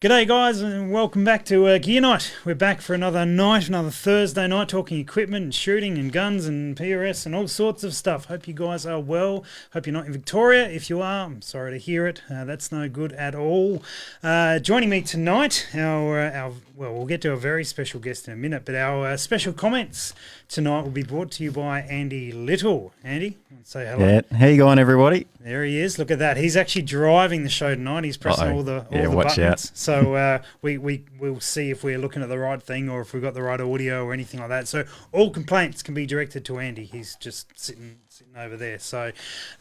G'day guys and welcome back to Gear Night. We're back for another night, another Thursday night, talking equipment and shooting and guns and PRS and all sorts of stuff. Hope you guys are well. Hope you're not in Victoria. If you are, I'm sorry to hear it. That's no good at all. Joining me tonight, we'll get to a very special guest in a minute, but our special comments tonight will be brought to you by Andy Little. Andy, say hello. Yeah, how you going, everybody? There he is. Look at that. He's actually driving the show tonight. He's pressing all the watch buttons. out. So we'll see if we're looking at the right thing or if we've got the right audio or anything like that. So all complaints can be directed to Andy. He's just sitting over there. So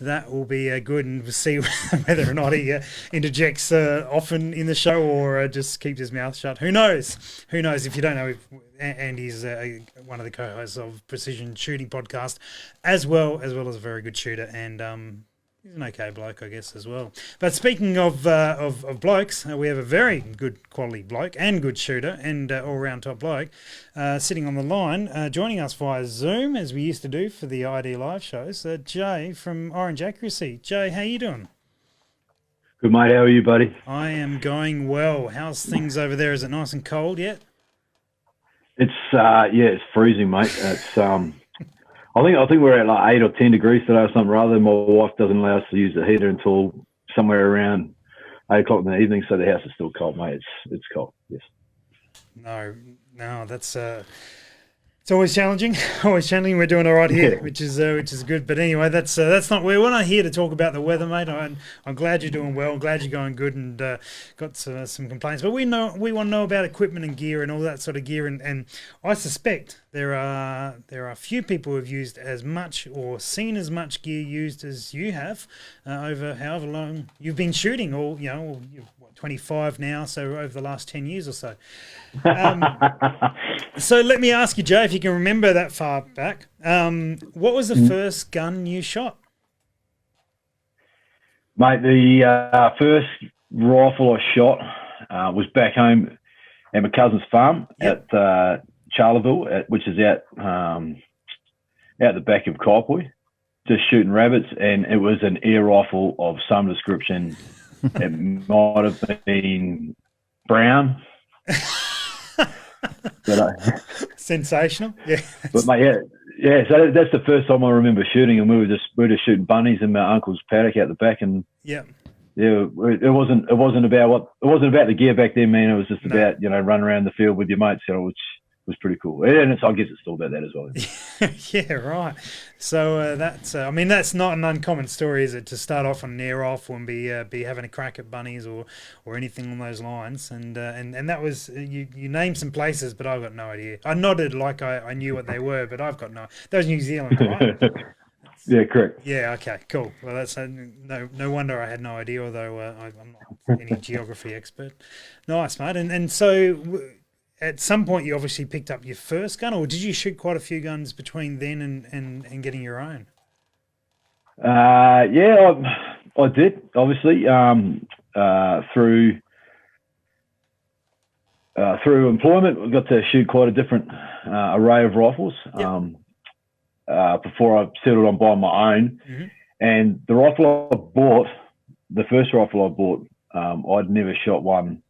that will be good, and we'll see whether or not he interjects often in the show or just keeps his mouth shut. Who knows? Who knows? If you don't know, Andy's one of the co-hosts of Precision Shooting Podcast, as well as a very good shooter, and he's an okay bloke, I guess, as well. But speaking of blokes, we have a very good quality bloke and good shooter and all-round top bloke sitting on the line, joining us via Zoom, as we used to do for the ID Live shows, Jay from Orange Accuracy. Jay, how you doing? Good, mate. How are you, buddy? I am going well. How's things over there? Is it nice and cold yet? It's it's freezing, mate. It's I think we're at like 8 or 10 degrees today or something rather. My wife doesn't allow us to use the heater until somewhere around 8 o'clock in the evening, so the house is still cold, mate. It's cold, yes. No, that's it's always challenging. Always challenging. We're doing all right here, which is good. But anyway, that's not we're not here to talk about the weather, mate. I'm glad you're doing well. I'm glad you're going good, and got some complaints. But we want to know about equipment and gear and all that sort of gear. And I suspect there are few people who have used as much or seen as much gear used as you have over however long you've been shooting. Or you're 25 now, so over the last 10 years or so. So let me ask you, Jay, if you can remember that far back, what was the first gun you shot? Mate, the first rifle I shot was back home at my cousin's farm at Charleville, which is out the back of Kaiapoi, just shooting rabbits, and it was an air rifle of some description. It might have been brown. Sensational, yeah. But mate, so that's the first time I remember shooting, and we were just shooting bunnies in my uncle's paddock out the back, and it wasn't about the gear back then, man. It was just about running around the field with your mates, which was pretty cool, and I guess it's still about that as well. Yeah, right. So that's not an uncommon story, is it, to start off on an air rifle and be having a crack at bunnies or anything on those lines, and that was you named some places, but I've got no idea. I nodded like I knew what they were, but I've got no. That was New Zealand, right? Yeah, correct. Yeah, okay, cool. Well, that's no wonder I had no idea, although I'm not any geography expert. Nice, mate. And so at some point you obviously picked up your first gun, or did you shoot quite a few guns between then and getting your own? I did, obviously, through employment. I got to shoot quite a different array of rifles. Before I settled on buying my own. Mm-hmm. And the rifle I bought, the first rifle I bought, I'd never shot one,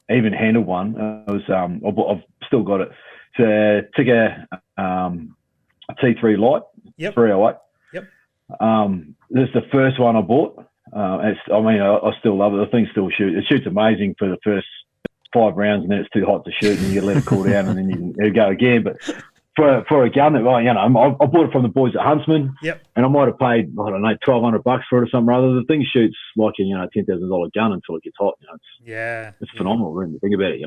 even handled one. It was I've still got it. It's a Tikka T3 Light, 308. Yep. This is the first one I bought. I still love it. The thing still shoots. It shoots amazing for the first 5 rounds, and then it's too hot to shoot, and you let it cool down, and then you can go again. But for a gun that, I bought it from the boys at Huntsman, and I might have paid, I don't know, $1,200 for it or something rather. The thing shoots like a $10,000 gun until it gets hot. It's phenomenal when you think about it.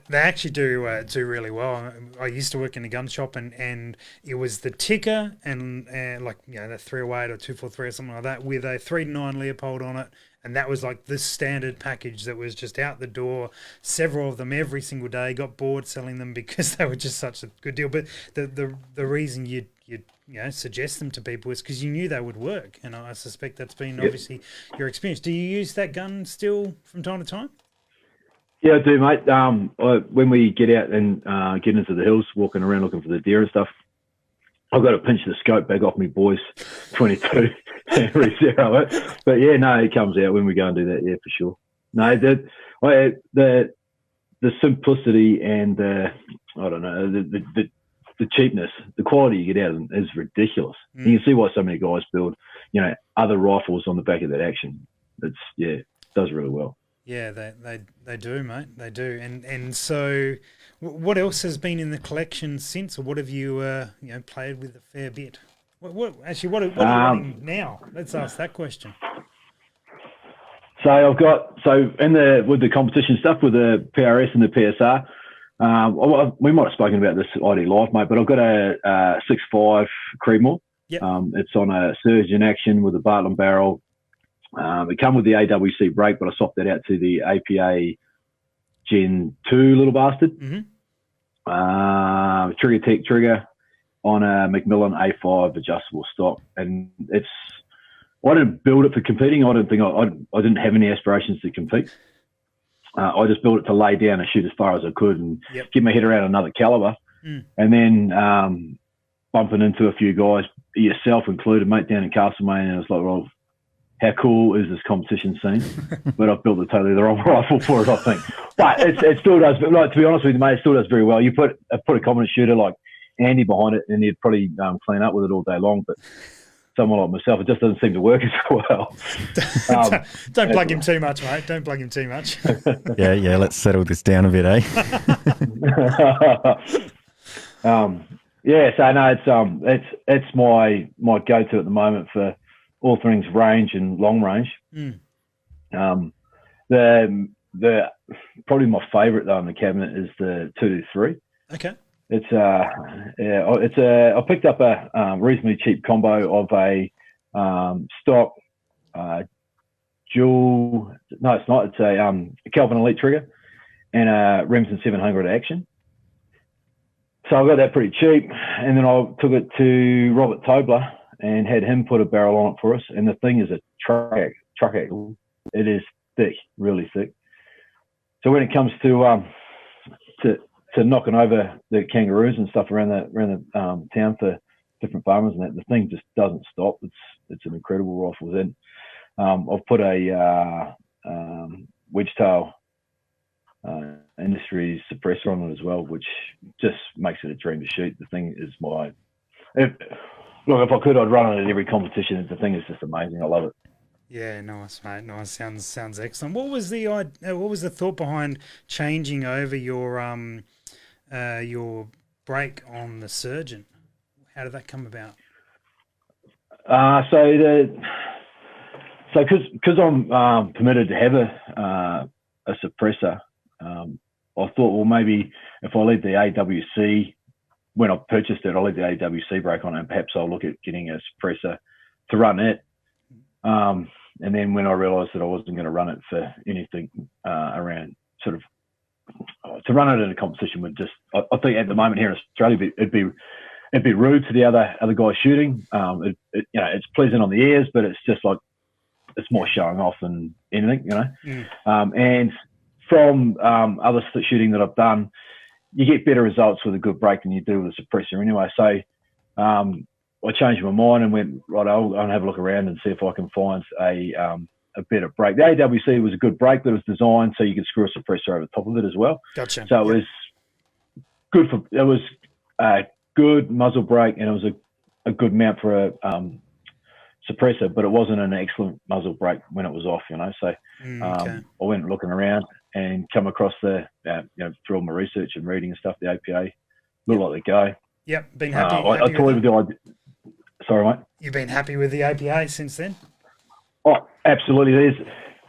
They actually do really well. I used to work in a gun shop, and it was the Tikka and the 308 or 243 or something like that with a 309 Leopold on it. And that was like this standard package that was just out the door. Several of them every single day. Got bored selling them because they were just such a good deal. But the reason you'd suggest them to people is because you knew they would work, and I suspect that's been obviously your experience. Do you use that gun still from time to time? Yeah, I do, mate. When we get out and get into the hills, walking around looking for the deer and stuff, I've got to pinch the scope back off me boys, 22, and re-zero it. But yeah, no, it comes out when we go and do that. Yeah, for sure. No, the simplicity and the cheapness, the quality you get out of them is ridiculous. Mm. You can see why so many guys build, other rifles on the back of that action. It does really well. Yeah, they do, mate. They do. And so, what else has been in the collection since, or what have you played with a fair bit? What are you running now? Let's ask that question. So I've got with the competition stuff with the PRS and the PSR. We might have spoken about this ID Live, mate, but I've got a 6.5 Creedmoor. Yep. It's on a Surgeon action with a Bartlam barrel. It come with the AWC brake, but I swapped that out to the APA Gen 2 little bastard. Mm-hmm. Trigger Tech trigger on a Macmillan A5 adjustable stock, and I didn't build it for competing. I didn't have any aspirations to compete. I just built it to lay down and shoot as far as I could and get my head around another caliber. And then bumping into a few guys, yourself included, mate, down in Castlemaine, and I was like, well, how cool is this competition scene? But I've built totally the wrong rifle for it, I think. But it still does. But to be honest with you, mate, it still does very well. You put a competent shooter like Andy behind it, and he'd probably clean up with it all day long. But someone like myself, it just doesn't seem to work as well. Don't plug him too much, mate. Don't plug him too much. Yeah. Let's settle this down a bit, eh? So no, it's my go-to at the moment for all things range and long range. The probably my favourite though in the cabinet is the 223. Okay. I picked up a reasonably cheap combo of a stock dual. No, it's not. It's a Kelvin Elite trigger and a Remington 700 action. So I got that pretty cheap, and then I took it to Robert Tobler and had him put a barrel on it for us. And the thing is a truck axle. It is thick, really thick. So when it comes to knocking over the kangaroos and stuff around the town for different farmers and that, the thing just doesn't stop. It's an incredible rifle. Then I've put a Wedgetail Industries suppressor on it as well, which just makes it a dream to shoot. The thing is if I could, I'd run it at every competition. The thing is just amazing. I love it. Yeah, nice, mate. Nice. Sounds excellent. What was the thought behind changing over your brake on the Surgeon? How did that come about? Because I'm permitted to have a suppressor, I thought, well, maybe if I leave the AWC, when I purchased it, I'll leave the AWC brake on, and perhaps I'll look at getting a suppressor to run it. And then when I realised that I wasn't going to run it for anything around sort of to run it in a competition would just, I think at the moment here in Australia, it'd be rude to the other guys shooting. It's pleasant on the ears, but it's just like, it's more showing off than anything, and from other shooting that I've done, you get better results with a good brake than you do with a suppressor anyway. So I changed my mind and went, right, I'll have a look around and see if I can find a better brake. The AWC was a good brake, but it was designed so you could screw a suppressor over the top of it as well. Gotcha. So it was a good muzzle brake, and it was a good mount for a suppressor, but it wasn't an excellent muzzle brake when it was off, So I went looking around and come across through all my research and reading and stuff, the APA looked like the go. Yep, been happy. I toyed with the idea. Sorry, mate. You've been happy with the APA since then? Oh, absolutely.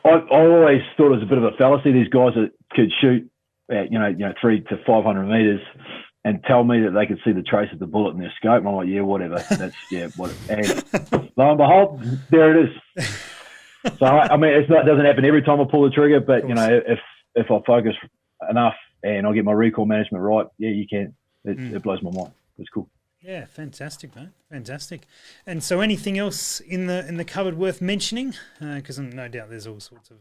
I always thought it was a bit of a fallacy. These guys that could shoot at 300 to 500 meters and tell me that they could see the trace of the bullet in their scope. And I'm like, yeah, whatever. That's and lo and behold, there it is. So I mean, it doesn't happen every time I pull the trigger, but if I focus enough and I get my recoil management right, yeah, you can. It blows my mind. It's cool. Yeah, fantastic, mate. Fantastic. And so, anything else in the cupboard worth mentioning? Because no doubt there's all sorts of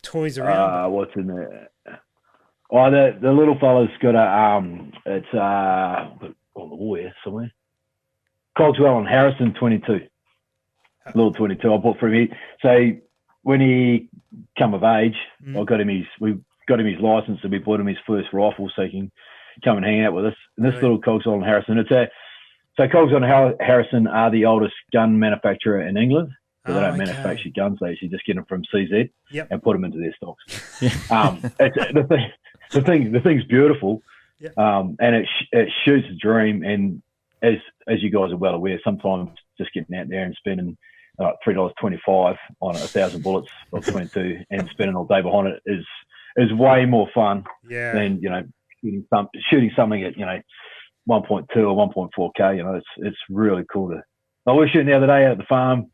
toys around. What's in there? Oh, the little fella's got it's on the wall here somewhere. Cogswell and Harrison 22, little 22. I bought for him. So when he come of age, we got him his license, and we bought him his first rifle, so he can come and hang out with us. And this little Cogswell and Harrison, so Cogswell and Harrison are the oldest gun manufacturer in England. So they don't manufacture guns; they actually just get them from CZ and put them into their stocks. The thing's beautiful, and it shoots a dream. And as you guys are well aware, sometimes just getting out there and spending $3.25 on 1,000 bullets of 22 and spending all day behind it is way more fun than shooting something at 1.2 or 1.4K. It's really cool to. I was shooting the other day at the farm.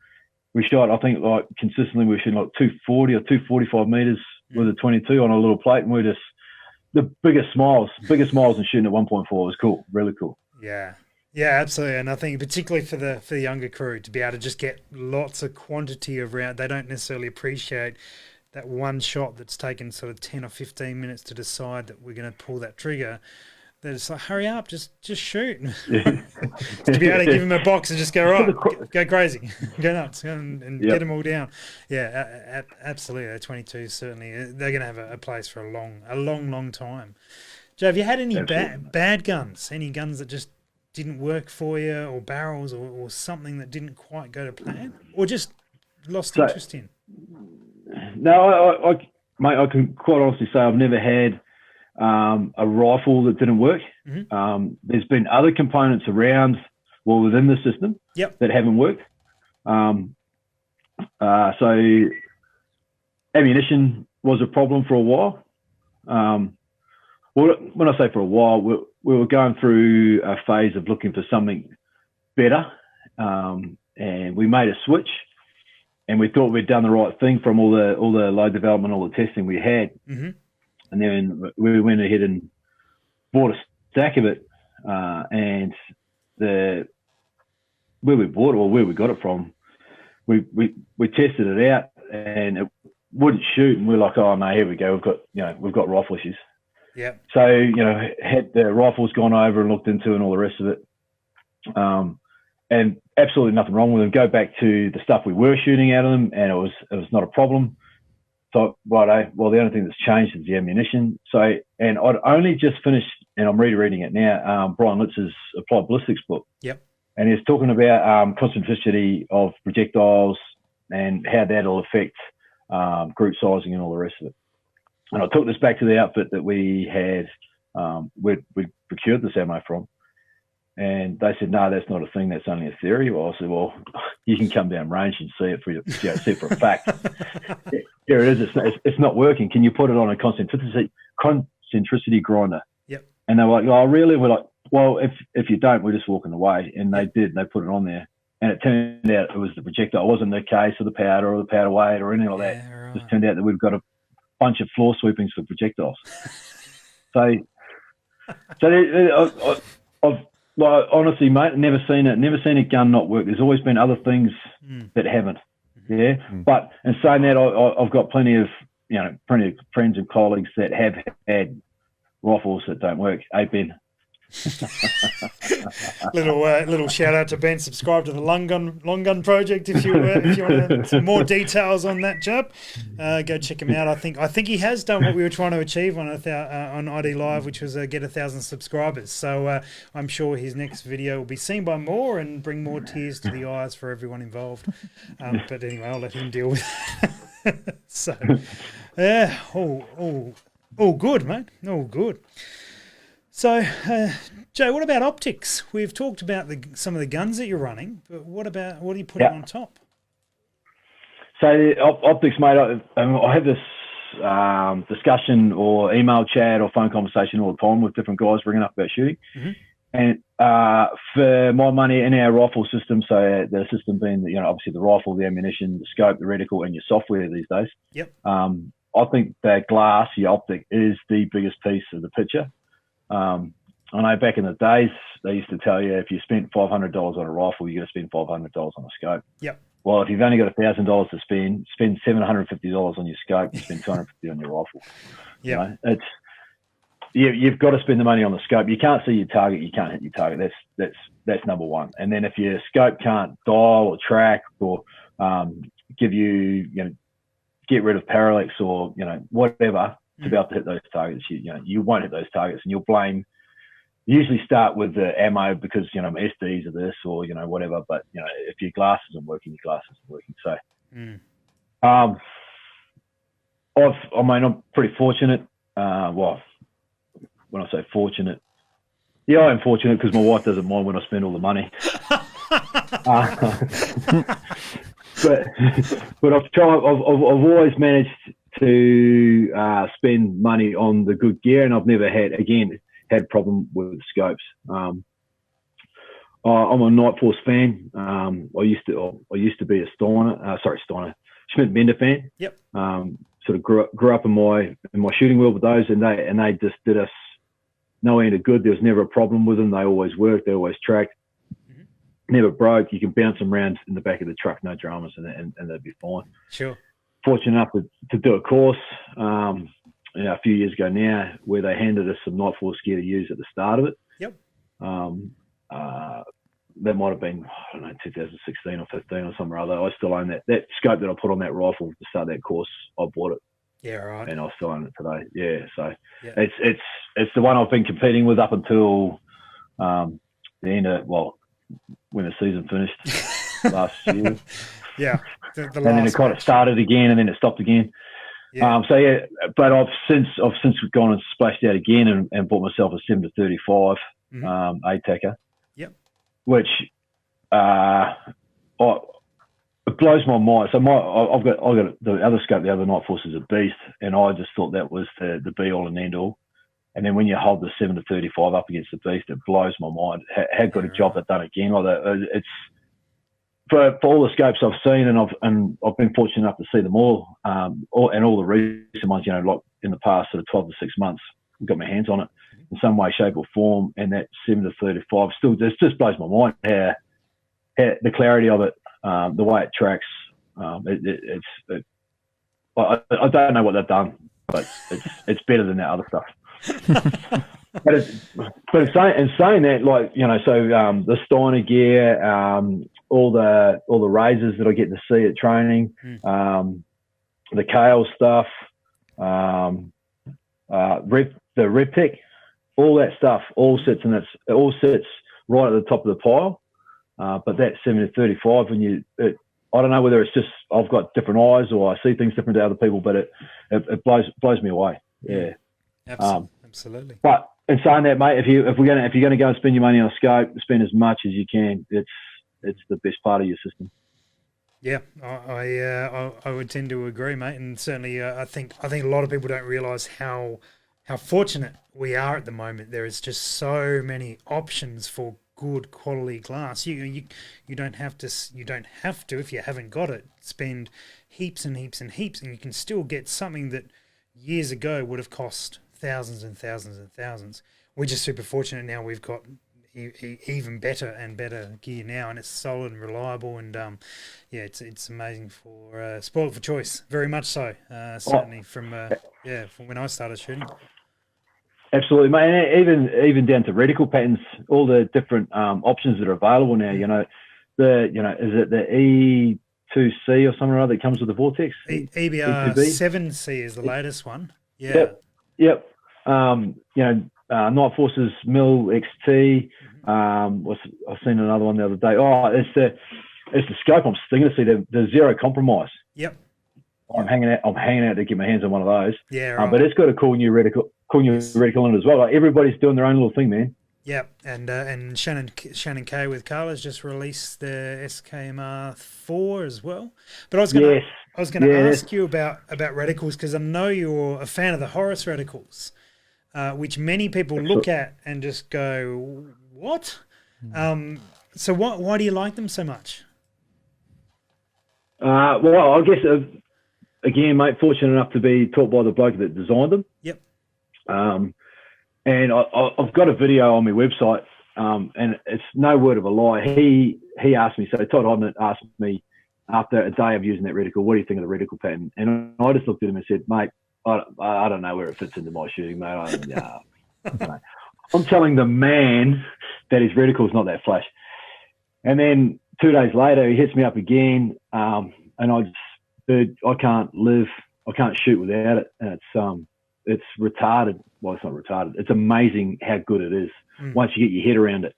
We shot, I think, like consistently, we were shooting like 240 or 245 meters with a 22 on a little plate, and we're just the biggest smiles and shooting at 1.4 was cool, really cool. Yeah, absolutely. And I think particularly for the younger crew to be able to just get lots of quantity of round, they don't necessarily appreciate that one shot that's taken sort of 10 or 15 minutes to decide that we're going to pull that trigger. They're just like, hurry up, just shoot. To be able to give them a box and just go, right, go crazy, go nuts, and get them all down. Yeah, absolutely. 22 certainly, they're going to have a place for a long time. Joe, have you had any bad guns? Any guns that just didn't work for you, or barrels, or something that didn't quite go to plan, or just lost interest in? No, mate, I can quite honestly say I've never had a rifle that didn't work. There's been other components around, within the system that haven't worked. So ammunition was a problem for a while. When I say for a while, we were going through a phase of looking for something better, and we made a switch, and we thought we'd done the right thing from all the load development, all the testing we had. And then we went ahead and bought a stack of it, and where we bought it or where we got it from, we tested it out and it wouldn't shoot, and we're like, oh no, here we go, we've got rifle issues. Yeah. So had the rifles gone over and looked into and all the rest of it, and absolutely nothing wrong with them. Go back to the stuff we were shooting out of them, and it was not a problem. So, the only thing that's changed is the ammunition. So, and I'd only just finished, and I'm rereading it now, Brian Litz's Applied Ballistics book. Yep. And he's talking about concentricity of projectiles and how that'll affect group sizing and all the rest of it. And I took this back to the outfit that we had, we'd procured this ammo from. And they said, no, that's not a thing. That's only a theory. Well, I said, well, you can come down range and see it for a fact. Here it is. It's not working. Can you put it on a concentricity grinder? Yep. And they were like, oh, really? We're like, well, if you don't, we're just walking away. And they did. They put it on there. And it turned out it was the projectile. It wasn't the case or the powder or the powder weight or anything like that. Right. It just turned out that we've got a bunch of floor sweepings for projectiles. I've honestly, mate, never seen a gun not work. There's always been other things that haven't. Yeah. But in saying that, I've got plenty of friends and colleagues that have had rifles that don't work. Hey, Ben. Little shout out to Ben. Subscribe to the Long Gun Project if you want some more details on that job. Go check him out. I think he has done what we were trying to achieve on ID Live, which was get 1,000 subscribers. So I'm sure his next video will be seen by more and bring more tears to the eyes for everyone involved. But anyway, I'll let him deal with it. So yeah, all good, mate. All good. So, Joe, what about optics? We've talked about some of the guns that you're running, but what are you putting on top? So, optics, mate, I have this discussion or email chat or phone conversation all the time with different guys bringing up about shooting. And for my money in our rifle system, so the system being, obviously the rifle, the ammunition, the scope, the reticle, and your software these days. Yep. I think that glass, your optic, is the biggest piece of the picture. I know back in the days they used to tell you if you spent $500 on a rifle, you're going to spend $500 on a scope. Yep. Well, if you've only got $1,000 to spend $750 on your scope, you spend $250 on your rifle. Yeah, it's you've got to spend the money on the scope. You can't see your target, you can't hit your target. That's number one. And then if your scope can't dial or track or give you, get rid of parallax or whatever to be able to hit those targets, you won't hit those targets, and you'll blame. Usually start with the ammo because my SDs are this or whatever. But if your glass isn't working, your glass isn't working. So, I'm pretty fortunate. Well, when I say fortunate, yeah, I am fortunate because my wife doesn't mind when I spend all the money. But I've always managed to spend money on the good gear, and I've never had problem with scopes. I'm a Night Force fan. I used to be a Schmidt Bender fan. Yep. Sort of grew up in my shooting wheel with those, and they just did us no end of good. There was never a problem with them. They always worked. They always tracked. Never broke. You can bounce them around in the back of the truck, no dramas, and they'd be fine. Sure. Fortunate enough to do a course. A few years ago now, where they handed us some Night Force gear to use at the start of it. Yep. That might have been, 2016 or 15 or something or other. I still own that scope that I put on that rifle to start that course. I bought it. Yeah, right. And I still own it today. Yeah, so yeah. It's the one I've been competing with up until the end of, when the season finished last year. Yeah. And then it kind of started again, and then it stopped again. Yeah. But I've since gone and splashed out again and bought myself a 7-35 ATACR. Yep. Which it blows my mind. So I've got the other scope, the other Night Force is a beast, and I just thought that was the be all and end all. And then when you hold the 7-35 up against the beast, it blows my mind how good a job they've done again like that. It's for all the scopes I've seen, and I've been fortunate enough to see them all, and all the recent ones, like in the past sort of 12 to 6 months, I've got my hands on it in some way, shape, or form. And that 7-35 still just blows my mind how the clarity of it, the way it tracks. I don't know what they've done, but it's better than that other stuff. But in saying that, the Steiner gear, all the razors that I get to see at training, the Kale stuff, the Riptech, all that stuff all sits right at the top of the pile. But that 7-35, I don't know whether it's just I've got different eyes or I see things different to other people, but it blows me away. Yeah. Absolutely. But in saying that, mate, if you're going to go and spend your money on a scope, spend as much as you can. It's the best part of your system. Yeah, I would tend to agree, mate, and certainly I think a lot of people don't realise how fortunate we are at the moment. There is just so many options for good quality glass. You don't have to if you haven't got it, spend heaps and heaps and heaps, and you can still get something that years ago would have cost thousands and thousands and thousands. We're just super fortunate now. We've got even better and better gear now, and it's solid and reliable, and it's amazing for spoiled for choice, very much so. Certainly from when I started shooting. Absolutely, mate. And even down to reticle patterns, all the different options that are available now. Is it the E2C or something or other that comes with the Vortex? EBR 7C is the latest one. Yeah. Yep. Night Force's Mill XT. I've seen another one the other day. Oh, it's the scope I'm thinking to see, the Zero Compromise. Yep. I'm hanging out to get my hands on one of those. Yeah, right. But it's got a cool new reticle in it as well. Like, everybody's doing their own little thing, man. Yep, and Shannon K with Carla's just released the SKMR 4 as well. But I was going to ask you about reticles, because I know you're a fan of the Horus reticles, which many people look at and just go, what? So why do you like them so much? Well, I guess, again, mate, fortunate enough to be taught by the bloke that designed them. Yep. And I've got a video on my website, and it's no word of a lie. He asked me, so Todd Hodnett asked me after a day of using that reticle, what do you think of the reticle pattern? And I just looked at him and said, mate, I don't know where it fits into my shooting, mate. I don't know. I'm telling the man that his reticle is not that flash. And then 2 days later, he hits me up again, and I can't shoot without it. And it's retarded. Well, it's not retarded. It's amazing how good it is once you get your head around it.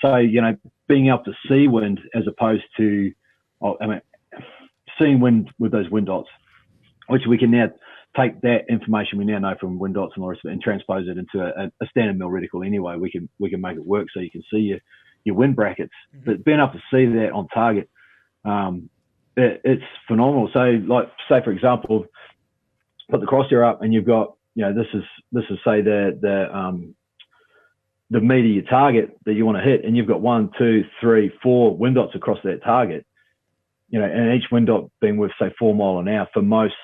So, being able to see wind as opposed to, seeing wind with those wind dots, which we can now take that information we now know from wind dots and all the rest of it and transpose it into a standard mill reticle anyway. We can make it work so you can see your wind brackets. But being able to see that on target, it's phenomenal. So, like, say for example, put the crosshair up and you've got, this is say the meat of your target that you want to hit, and you've got 1, 2, 3, 4 wind dots across that target. And each wind dot being with say 4 mile an hour for most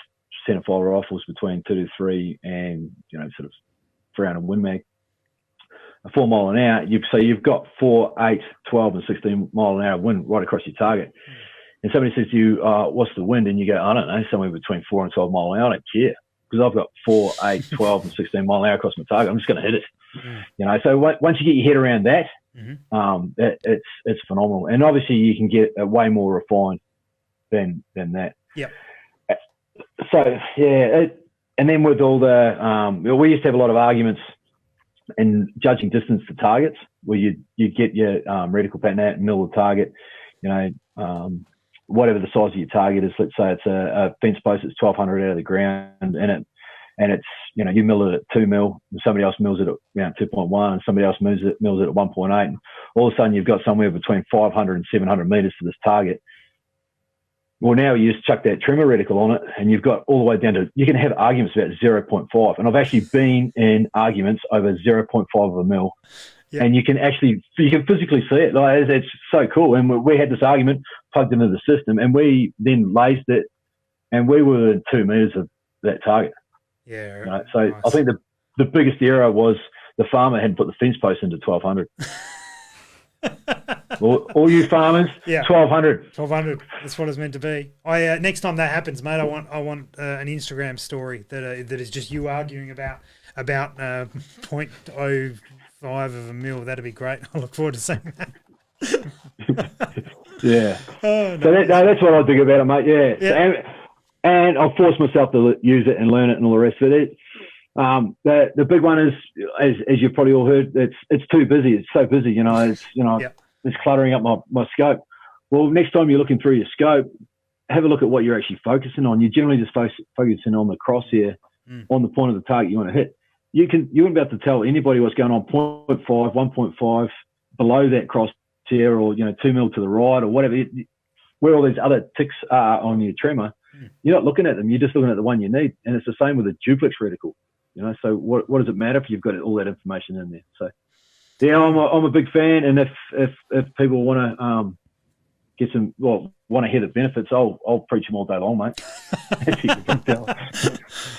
centerfire rifles between 2 to 3 and sort of 300 Win Mag. 4 mile an hour, you've got 4, 8, 12, and 16 mile an hour wind right across your target. And somebody says to you, what's the wind? And you go, I don't know, somewhere between 4 and 12 mile an hour. I don't care, because I've got 4, 8, 12, and 16 mile an hour across my target. I'm just going to hit it. So once you get your head around that, it's phenomenal. And obviously you can get way more refined than that. Yeah. So yeah, and then with all the, we used to have a lot of arguments in judging distance to targets, where you get your reticle pattern out and mill the target, whatever the size of your target is. Let's say it's a fence post that's 1,200 out of the ground, and it's you mill it at 2 mil, and somebody else mills it at 2.1, and somebody else mills it at 1.8, and all of a sudden you've got somewhere between 500 and 700 meters to this target. Well, now you just chuck that trimmer reticle on it, and you've got all the way down to, you can have arguments about 0.5. And I've actually been in arguments over 0.5 of a mil. Yeah. And you can physically see it. Like, it's so cool. And we had this argument plugged into the system, and we then laced it, and we were within 2 meters of that target. Yeah. So nice. I think the biggest error was the farmer hadn't put the fence post into 1,200. all you farmers, 1,200. 1,200. That's what it's meant to be. Next time that happens, mate, I want an Instagram story that is just you arguing about 0.05 of a mil. That'd be great. I look forward to seeing that. Yeah. Oh, no. So that's what I think about it, mate. Yeah. So, and I'll force myself to use it and learn it and all the rest of it. The big one is, as you've probably all heard, it's too busy. It's so busy, it's cluttering up my scope. Well, next time you're looking through your scope, have a look at what you're actually focusing on. You're generally just focusing on the crosshair, on the point of the target you want to hit. You wouldn't be able to tell anybody what's going on 0.5, 1.5 below that crosshair, or 2 mil to the right, or whatever, where all these other ticks are on your trimmer. You're not looking at them. You're just looking at the one you need. And it's the same with a duplex reticle. So what does it matter if you've got all that information in there? So, yeah, I'm a big fan, and if people want to want to hear the benefits, I'll preach them all day long, mate. As you can tell.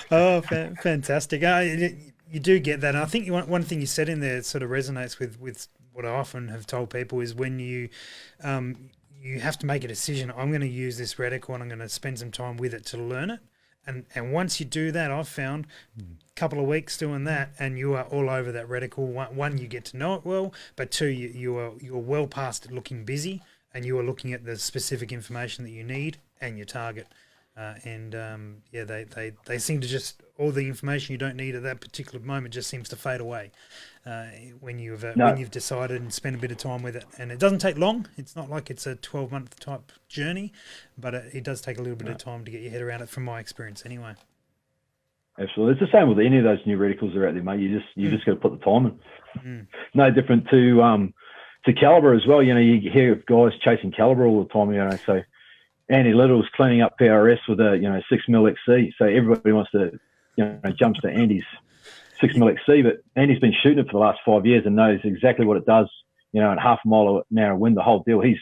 Oh, fantastic! You do get that. And I think one thing you said in there sort of resonates with what I often have told people is when you have to make a decision. I'm going to use this reticle, and I'm going to spend some time with it to learn it. And once you do that, I've found a couple of weeks doing that, and you are all over that reticle. One, you get to know it well, but two, you're well past it looking busy, and you are looking at the specific information that you need and your target. They seem to just, all the information you don't need at that particular moment just seems to fade away when you've decided and spent a bit of time with it. And it doesn't take long. It's not like it's a 12-month type journey, but it does take a little bit of time to get your head around it, from my experience anyway. Absolutely. It's the same with any of those new reticles that are out there, mate. You just got to put the time in. No different to caliber as well. You hear of guys chasing caliber all the time, so Andy Little's cleaning up PRS with a 6 mil XC. So everybody wants to, jumps to Andy's 6 mil XC, but Andy's been shooting it for the last 5 years and knows exactly what it does, at half a mile an hour wind, the whole deal. He's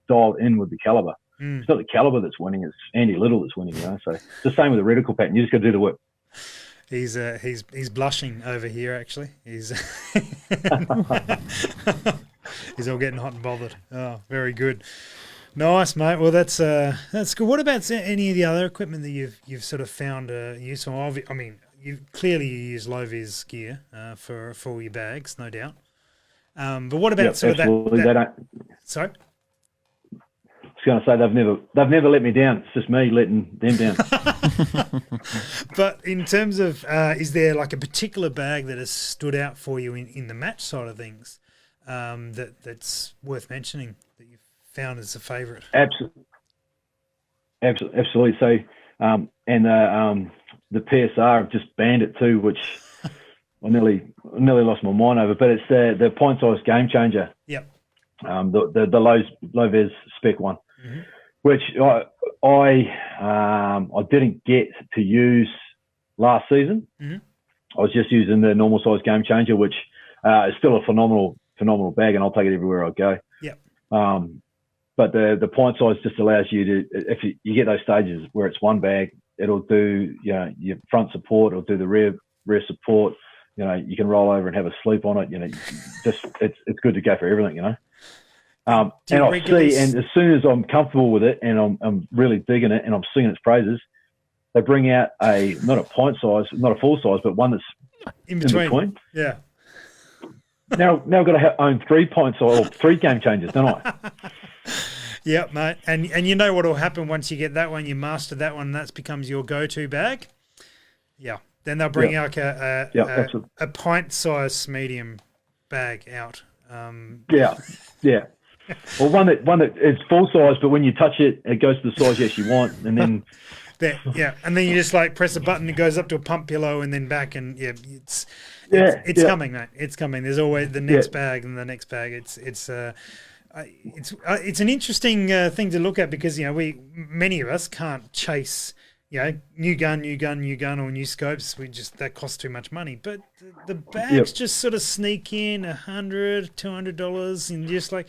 dialed in with the caliber. It's not the caliber that's winning, it's Andy Little that's winning, So it's the same with the reticle pattern. You just got to do the work. He's blushing over here. Actually, he's he's all getting hot and bothered. Oh, very good. Nice, mate. Well, that's good. What about any of the other equipment that you've sort of found useful? I mean, you use low-vis gear for all your bags, no doubt. But what about sort absolutely. of that? They don't. Sorry. I was going to say they've never let me down. It's just me letting them down. But in terms of, is there like a particular bag that has stood out for you in the match side of things that's worth mentioning that you've found as a favourite? Absolutely. So, the PSR have just banned it too, which I nearly lost my mind over. But it's the point size game changer. Yep. The low vis spec one. Mm-hmm. Which I didn't get to use last season. Mm-hmm. I was just using the normal size game changer, which is still a phenomenal bag, and I'll take it everywhere I go. Yep. But the point size just allows you to, if you get those stages where it's one bag, it'll do your front support, it'll do the rear support. You can roll over and have a sleep on it. Just it's good to go for everything. And as soon as I'm comfortable with it and I'm really digging it and I'm singing its praises, they bring out not a point size, not a full size, but one that's in between. Yeah. Now I've got to own 3 points or 3 game changers, don't I? Yep, mate. And you know what will happen once you get that one, you master that one, and that becomes your go-to bag. Yeah. Then they'll bring out a pint-size medium bag out. Yeah. Or one that is full size, but when you touch it, it goes to the size you actually want, and then and then you just like press a button, it goes up to a pump pillow, and then back, and it's coming, mate. It's coming. There's always the next bag and the next bag. It's an interesting thing to look at because many of us can't chase. New gun, or new scopes. That costs too much money. But the bags just sort of sneak in $100, $200, and just like,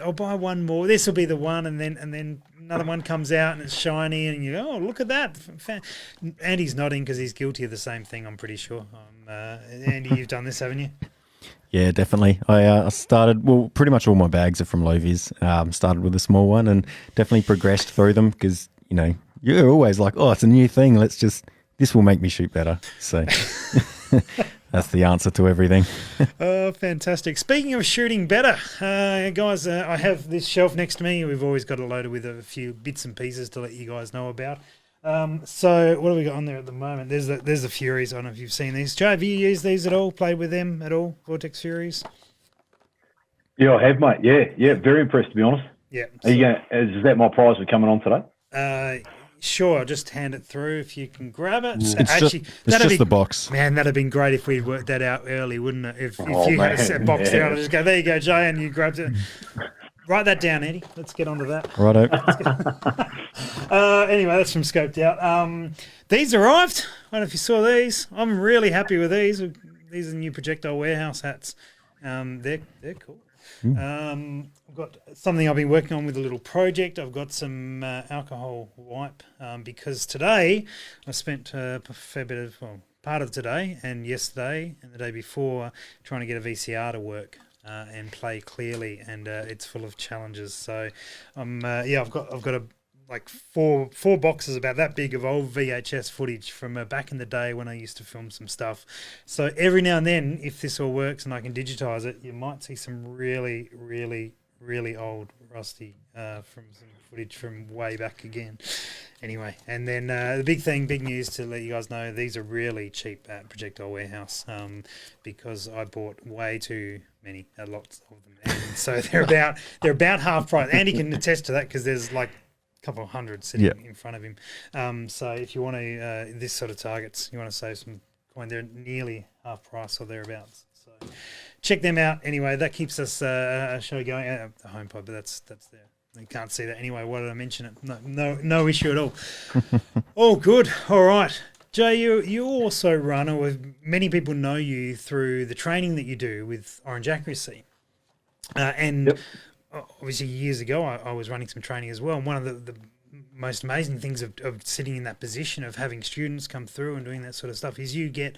I'll buy one more. This will be the one, and then another one comes out and it's shiny, and you go, oh, look at that. Andy's nodding because he's guilty of the same thing. I'm pretty sure. Andy, you've done this, haven't you? Yeah, definitely. I started, pretty much all my bags are from low-vis. Started with a small one and definitely progressed through them because, you're always like, oh, it's a new thing. This will make me shoot better. So that's the answer to everything. Oh, fantastic. Speaking of shooting better, guys, I have this shelf next to me. We've always got it loaded with a few bits and pieces to let you guys know about. So what have we got on there at the moment? There's the Furies. I don't know if you've seen these. Joe, have you used these at all? Played with them at all? Vortex Furies? Yeah, I have, mate. Yeah. Very impressed, to be honest. Yeah. Is that my prize for coming on today? Sure, I'll just hand it through if you can grab it. It's just the box. Man, that'd have been great if we'd worked that out early, wouldn't it? If you had a set box out, I'd just go, there you go, Jay, and you grabbed it. Write that down, Eddie. Let's get onto that. Righto. Anyway, that's from Scoped Out. These arrived. I don't know if you saw these. I'm really happy with these. These are new Projectile Warehouse hats. They're cool. I've got something I've been working on with a little project. I've got some alcohol wipe because today I spent a fair bit of part of today and yesterday and the day before trying to get a VCR to work and play clearly, and it's full of challenges. So I've got like four boxes about that big of old VHS footage from back in the day when I used to film some stuff. So every now and then, if this all works and I can digitize it, you might see some really, really, really old rusty from some footage from way back again. Anyway, and then the big news to let you guys know, these are really cheap at Projectile Warehouse because I bought way too many, lots of them, and so they're about half price. Andy can attest to that because there's like couple of hundred sitting in front of him. So if you want to, this sort of targets, you want to save some coin, they're nearly half price or thereabouts. So check them out. Anyway, that keeps us a show going. The HomePod, but that's there. You can't see that anyway. Why did I mention it? No issue at all. All good. All right. Jay, you also run, or many people know you through the training that you do with Orange Accuracy. Obviously, years ago, I was running some training as well. And one of the most amazing things of sitting in that position of having students come through and doing that sort of stuff is you get,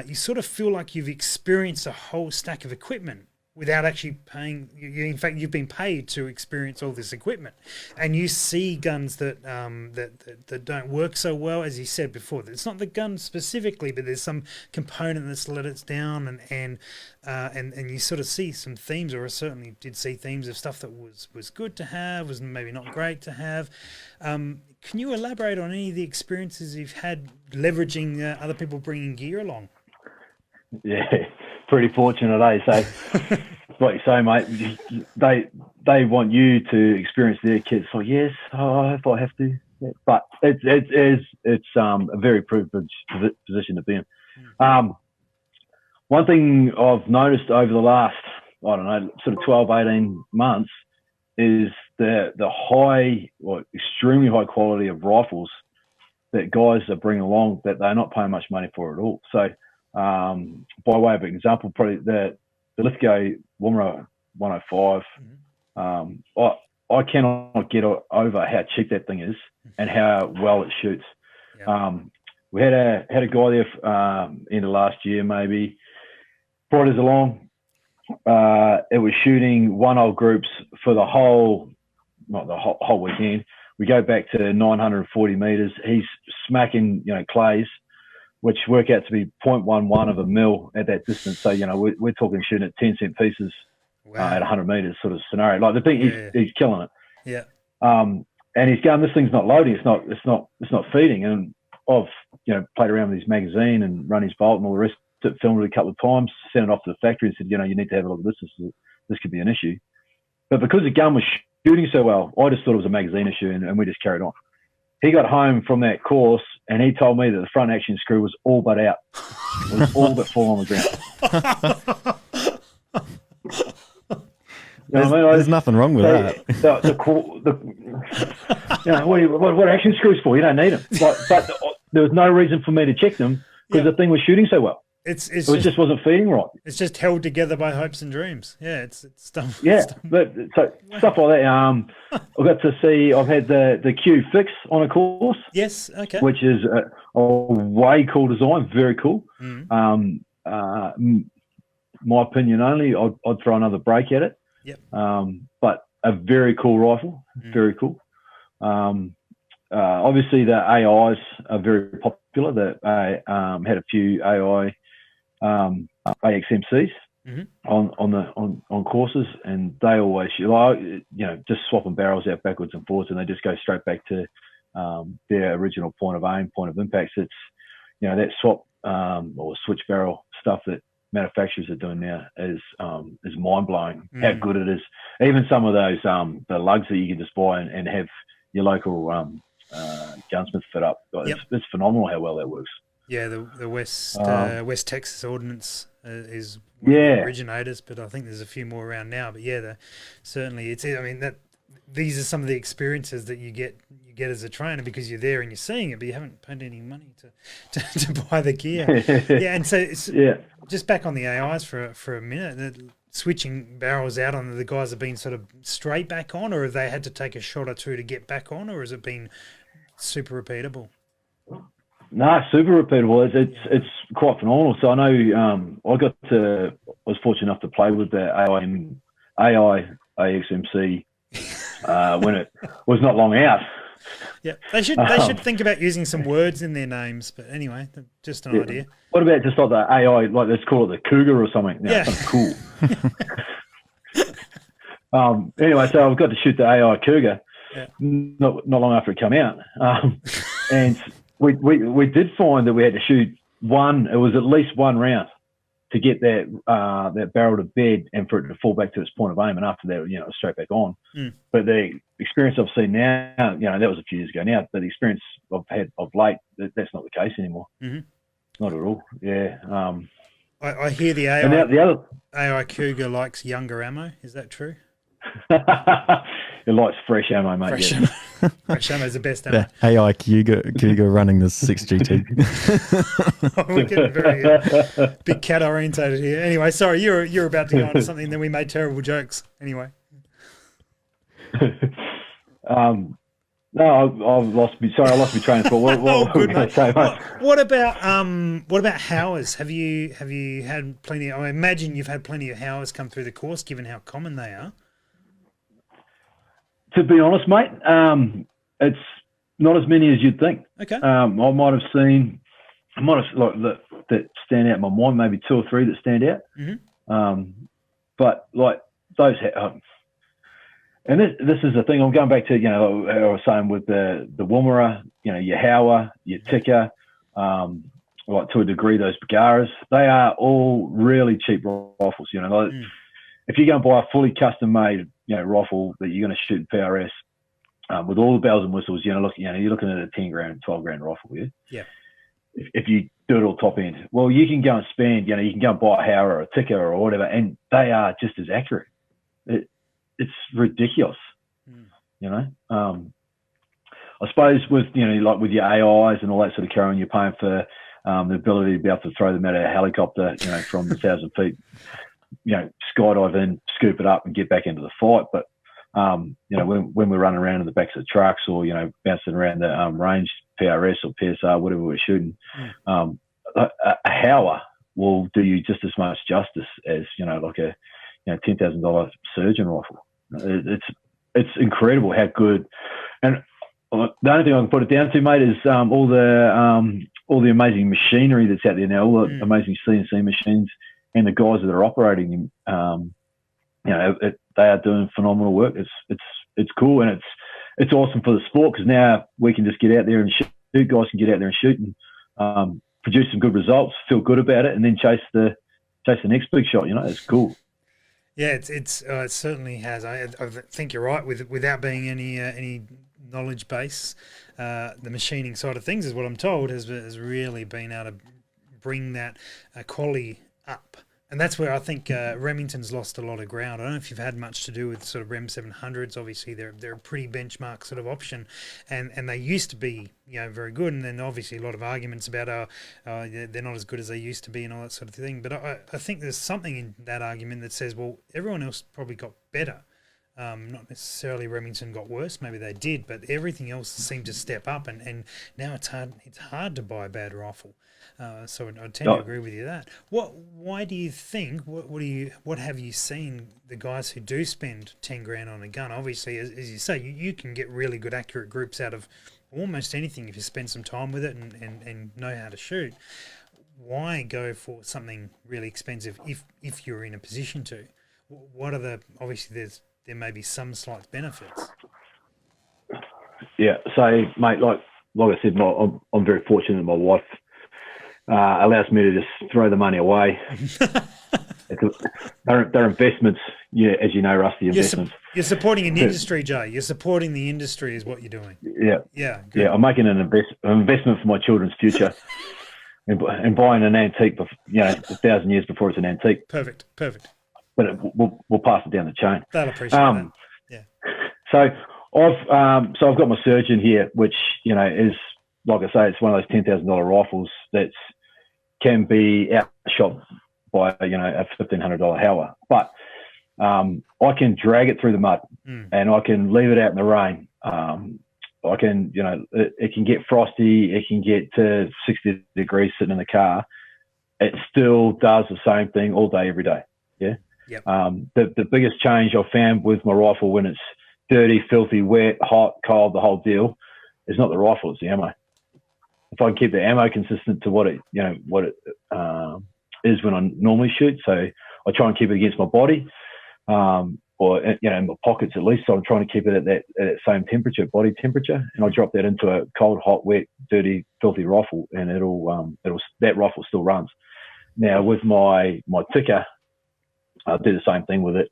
you sort of feel like you've experienced a whole stack of equipment without actually paying. In fact, you've been paid to experience all this equipment, and you see guns that that don't work so well, as you said before. It's not the gun specifically, but there's some component that's let it down, and you sort of see some themes, or I certainly did see themes of stuff that was good to have, was maybe not great to have. Can you elaborate on any of the experiences you've had leveraging other people bringing gear along? Yeah, pretty fortunate, eh? So, like you say, mate, they want you to experience their kits. So yes, if I have to, yeah. But it's a very privileged position to be in. One thing I've noticed over the last, I don't know, sort of 12, 18 months is the high, or extremely high quality of rifles that guys are bringing along that they're not paying much money for at all. So, by way of example, probably the Lithgow Woomera 105. I cannot get over how cheap that thing is and how well it shoots. Yep. We had a guy there in the last year, maybe brought us along. It was shooting one-hole groups for the whole weekend. We go back to 940 meters. He's smacking, clays, which work out to be 0.11 of a mil at that distance. So, we're talking shooting at 10-cent pieces at 100 meters sort of scenario. Like the thing, he's killing it. Yeah. And he's going, this thing's not loading. It's not feeding. And I've, played around with his magazine and run his bolt and all the rest of it, filmed it a couple of times, sent it off to the factory and said, you need to have a look at this. This could be an issue. But because the gun was shooting so well, I just thought it was a magazine issue and we just carried on. He got home from that course and he told me that the front action screw was all but out. It was all but fall on the ground. There's nothing wrong with that. What action screws for? You don't need them. But there was no reason for me to check them because the thing was shooting so well. It just wasn't feeding right. It's just held together by hopes and dreams. Yeah, it's stuff. Yeah, so stuff like that. I got to see. I've had the Q Fix on a course. Yes, okay. Which is a way cool design, very cool. Mm. My opinion only. I'd throw another break at it. Yep. But a very cool rifle, very cool. Obviously the AIs are very popular. I had a few AI AXMCs on courses, and they always just swapping barrels out backwards and forwards, and they just go straight back to their original point of aim, point of impact. It's that swap or switch barrel stuff that manufacturers are doing now is mind blowing. How good it is. Even some of those the lugs that you can just buy and have your local gunsmith fit up. It's phenomenal how well that works. Yeah, the West Texas Ordnance is one of the originators, but I think there's a few more around now. But certainly these are some of the experiences that you get as a trainer because you're there and you're seeing it, but you haven't paid any money to buy the gear. And so just back on the AIs for a minute. Switching barrels out on the guys have been sort of straight back on, or have they had to take a shot or two to get back on, or has it been super repeatable? No, super repeatable. It's quite phenomenal. So I know I was fortunate enough to play with the AI AXMC when it was not long out. Yeah, they should think about using some words in their names. But anyway, just an idea. What about just like the AI, like let's call it the Cougar or something? Cool. Anyway, so I've got to shoot the AI Cougar not long after it came out, and we did find that we had to shoot one. It was at least one round to get that barrel to bed and for it to fall back to its point of aim, and after that, it was straight back on. But the experience I've seen now, that was a few years ago now, but the experience I've had of late, that's not the case anymore. Not at all. Yeah. I hear the AI, and now the other AI Cougar likes younger ammo. Is that true? It likes fresh ammo, mate. Fresh ammo is the best ammo. The AI Cougar running the 6GT. We're getting very big cat orientated here. Anyway, sorry, you're about to go on to something, then we made terrible jokes. Anyway. No, I've lost me. Sorry, I lost my train of thought. What Oh, were good, we going mate. to say, mate? What about howers? Have you had plenty? I imagine you've had plenty of howers come through the course, given how common they are. To be honest, mate, it's not as many as you'd think. Okay. I might have like that stand out in my mind, maybe 2 or 3 that stand out. Mm-hmm. But like those, and this is the thing. I'm going back to, you know, I was saying with the Woomera, you know, your Howler, your Ticker, like to a degree those Bagaras, they are all really cheap rifles. You know, like if you go and buy a fully custom made, you know, rifle that you're going to shoot in PRS with all the bells and whistles, you're looking at a 10 grand, 12 grand rifle. Yeah. If you do it all top end, well, you can go and spend, you can go and buy a Howler or a Ticker or whatever, and they are just as accurate. It's ridiculous, you know. I suppose with, like with your AIs and all that sort of carrying, you're paying for the ability to be able to throw them out of a helicopter, from 1,000 feet, skydive in, scoop it up and get back into the fight. But, when we're running around in the backs of the trucks or, bouncing around the range, PRS or PSR, whatever we're shooting, a Howler will do you just as much justice as, like a $10,000 surgeon rifle. It's incredible how good. And the only thing I can put it down to, mate, is all the amazing machinery that's out there now, all the amazing CNC machines, and the guys that are operating them. They are doing phenomenal work. It's cool, and it's awesome for the sport, because now we can just get out there and shoot. Guys can get out there and shoot and produce some good results, feel good about it, and then chase the next big shot. It's cool. Yeah, it certainly has. I think you're right. Without being any knowledge base, the machining side of things, is what I'm told, has really been able to bring that quality up. And that's where I think Remington's lost a lot of ground. I don't know if you've had much to do with sort of Rem 700s. Obviously, they're a pretty benchmark sort of option, and they used to be very good. And then obviously a lot of arguments about they're not as good as they used to be and all that sort of thing. But I think there's something in that argument that says, well, everyone else probably got better. Not necessarily Remington got worse. Maybe they did, but everything else seemed to step up, and now it's hard to buy a bad rifle. So I tend to agree with you that. Why do you think? What have you seen the guys who do spend 10 grand on a gun? Obviously, as you say, you can get really good accurate groups out of almost anything if you spend some time with it and know how to shoot. Why go for something really expensive if you're in a position to? What are obviously there may be some slight benefits. Yeah, so mate, like I said, I'm very fortunate that my wife allows me to just throw the money away. They're investments, as you know, Rusty, investments. You're supporting an industry, Jay. You're supporting the industry is what you're doing. Yeah. Yeah. Good. Yeah, I'm making an investment for my children's future and buying an antique, 1,000 years before it's an antique. Perfect. But we'll pass it down the chain. They'll appreciate that. Yeah. So I've got my surgeon here, which, is, like I say, it's one of those $10,000 rifles that can be outshot by, a $1,500 Howler. But I can drag it through the mud and I can leave it out in the rain. I can, it can get frosty. It can get to 60 degrees sitting in the car. It still does the same thing all day, every day. Yeah. Yep. The biggest change I've found with my rifle when it's dirty, filthy, wet, hot, cold, the whole deal, is not the rifle, it's the ammo. If I can keep the ammo consistent to what it is when I normally shoot, so I try and keep it against my body, or in my pockets at least. So I'm trying to keep it at that same temperature, body temperature, and I drop that into a cold, hot, wet, dirty, filthy rifle, and that rifle still runs. Now with my Ticker, I do the same thing with it.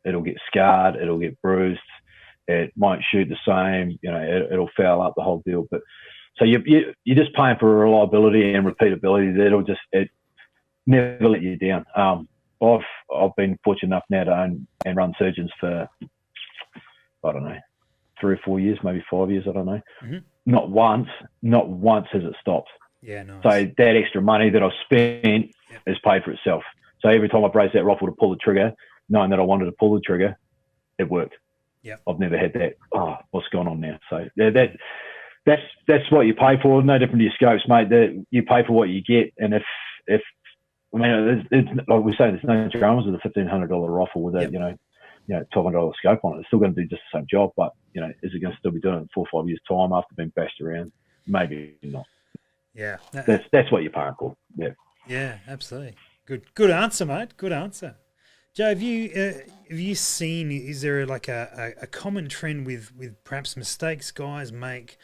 It'll get scarred, it'll get bruised, it might shoot the same, it'll foul up, the whole deal. But so you're just paying for reliability and repeatability. It never let you down. I've been fortunate enough now to own and run surgeons for, I don't know, 3 or 4 years, maybe 5 years, I don't know. Mm-hmm. Not once has it stopped. Yeah, nice. So that extra money that I've spent has paid for itself. So every time I raised that rifle to pull the trigger, knowing that I wanted to pull the trigger, it worked. Yep. I've never had that. Oh, what's going on now? So yeah, that's what you pay for. No different to your scopes, mate. That you pay for what you get, and if I mean, it's like we say, there's no dramas with a $1,500 rifle with a Yep. $1,200 scope on it. It's still going to do just the same job, but is it going to still be doing it in 4 or 5 years' time after being bashed around? Maybe not. Yeah. That's what you're paying for. Yeah. Yeah, absolutely. Good answer, mate. Good answer. Joe, have you seen? Is there like a common trend with perhaps mistakes guys make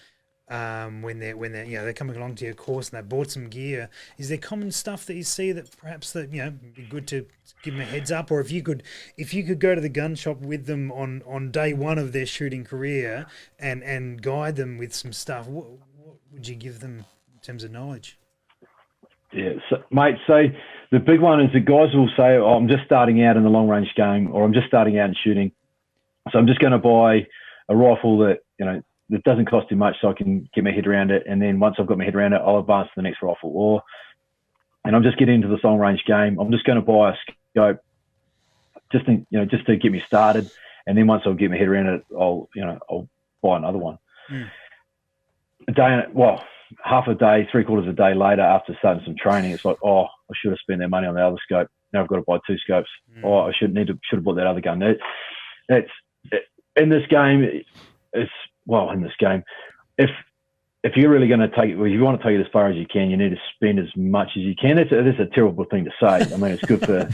when they're coming along to your course and they bought some gear? Is there common stuff that you see that perhaps that would be good to give them a heads up, or if you could go to the gun shop with them on day one of their shooting career and guide them with some stuff, what would you give them in terms of knowledge? Yeah, so, mate. So the big one is the guys will say, "Oh, I'm just starting out in the long range game, or I'm just starting out in shooting, so I'm just going to buy a rifle that that doesn't cost too much, so I can get my head around it. And then once I've got my head around it, I'll advance to the next rifle. And I'm just getting into this long range game. I'm just going to buy a scope, just to get me started. And then once I get my head around it, I'll buy another one." Half a day, 3/4 a day later, after starting some training, it's like, oh, I should have spent that money on the other scope. Now I've got to buy 2 scopes. Oh, I should have bought that other gun. That's in this game. If you're really going to take it, if you want to take it as far as you can, you need to spend as much as you can. That's a terrible thing to say. I mean, it's good for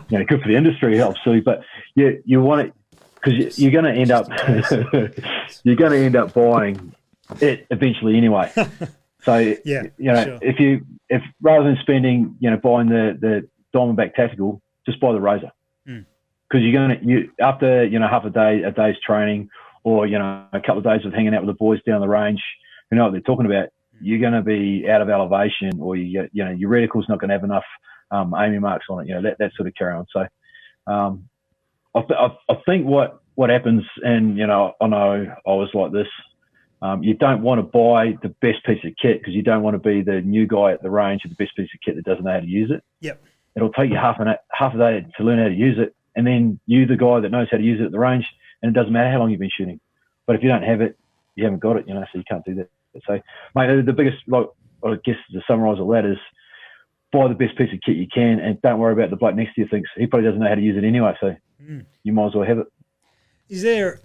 good for the industry, obviously, but you want it because you're going to end up buying it eventually anyway. So sure. if rather than spending buying the Diamondback Tactical, just buy the Razor, because after half a day's training, or a couple of days of hanging out with the boys down the range who know what they're talking about, you're going to be out of elevation, or your reticle's not going to have enough aiming marks on it. That sort of carry on. So I think what happens, and I know I was like this. You don't want to buy the best piece of kit because you don't want to be the new guy at the range with the best piece of kit that doesn't know how to use it. Yep. It'll take you half a day to learn how to use it, and then you, the guy that knows how to use it at the range, and it doesn't matter how long you've been shooting. But if you don't have it, you haven't got it, so you can't do that. So, mate, the biggest, I guess to summarise all that is buy the best piece of kit you can, and don't worry about the bloke next to you thinks he probably doesn't know how to use it anyway, so you might as well have it. Is there...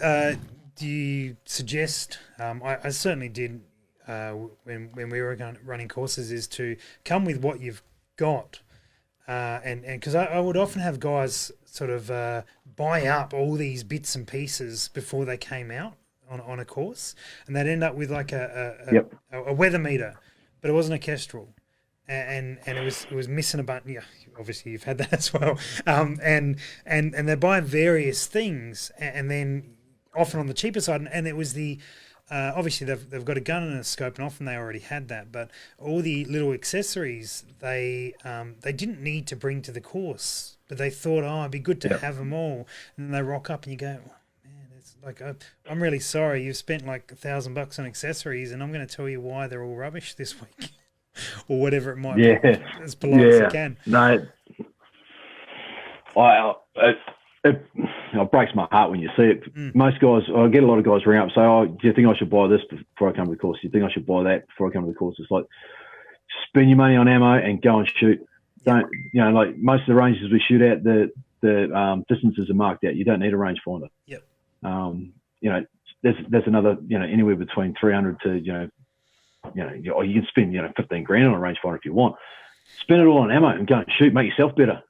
do you suggest? I certainly did when we were running courses, is to come with what you've got, and because I would often have guys sort of buy up all these bits and pieces before they came out on a course, and they'd end up with like a weather meter, but it wasn't a Kestrel, and it was missing a button. Yeah, obviously you've had that as well, and they buy various things, and then often on the cheaper side, and it was the obviously they've got a gun and a scope, and often they already had that, but all the little accessories they didn't need to bring to the course, but they thought, it'd be good to have them all, and then they rock up and you go, oh, man, it's like I'm really sorry, you've spent like $1,000 on accessories, and I'm going to tell you why they're all rubbish this week, or whatever it might be, as polite as I can. No, it breaks my heart when you see it. Most guys, I get a lot of guys ring up and say, "Oh, do you think I should buy this before I come to the course? Do you think I should buy that before I come to the course?" It's like, spend your money on ammo and go and shoot. Don't, like most of the ranges we shoot at, the distances are marked out. You don't need a rangefinder. Yep. There's another, anywhere between 300 to, or you can spend, $15,000 on a rangefinder if you want. Spend it all on ammo and go and shoot. Make yourself better.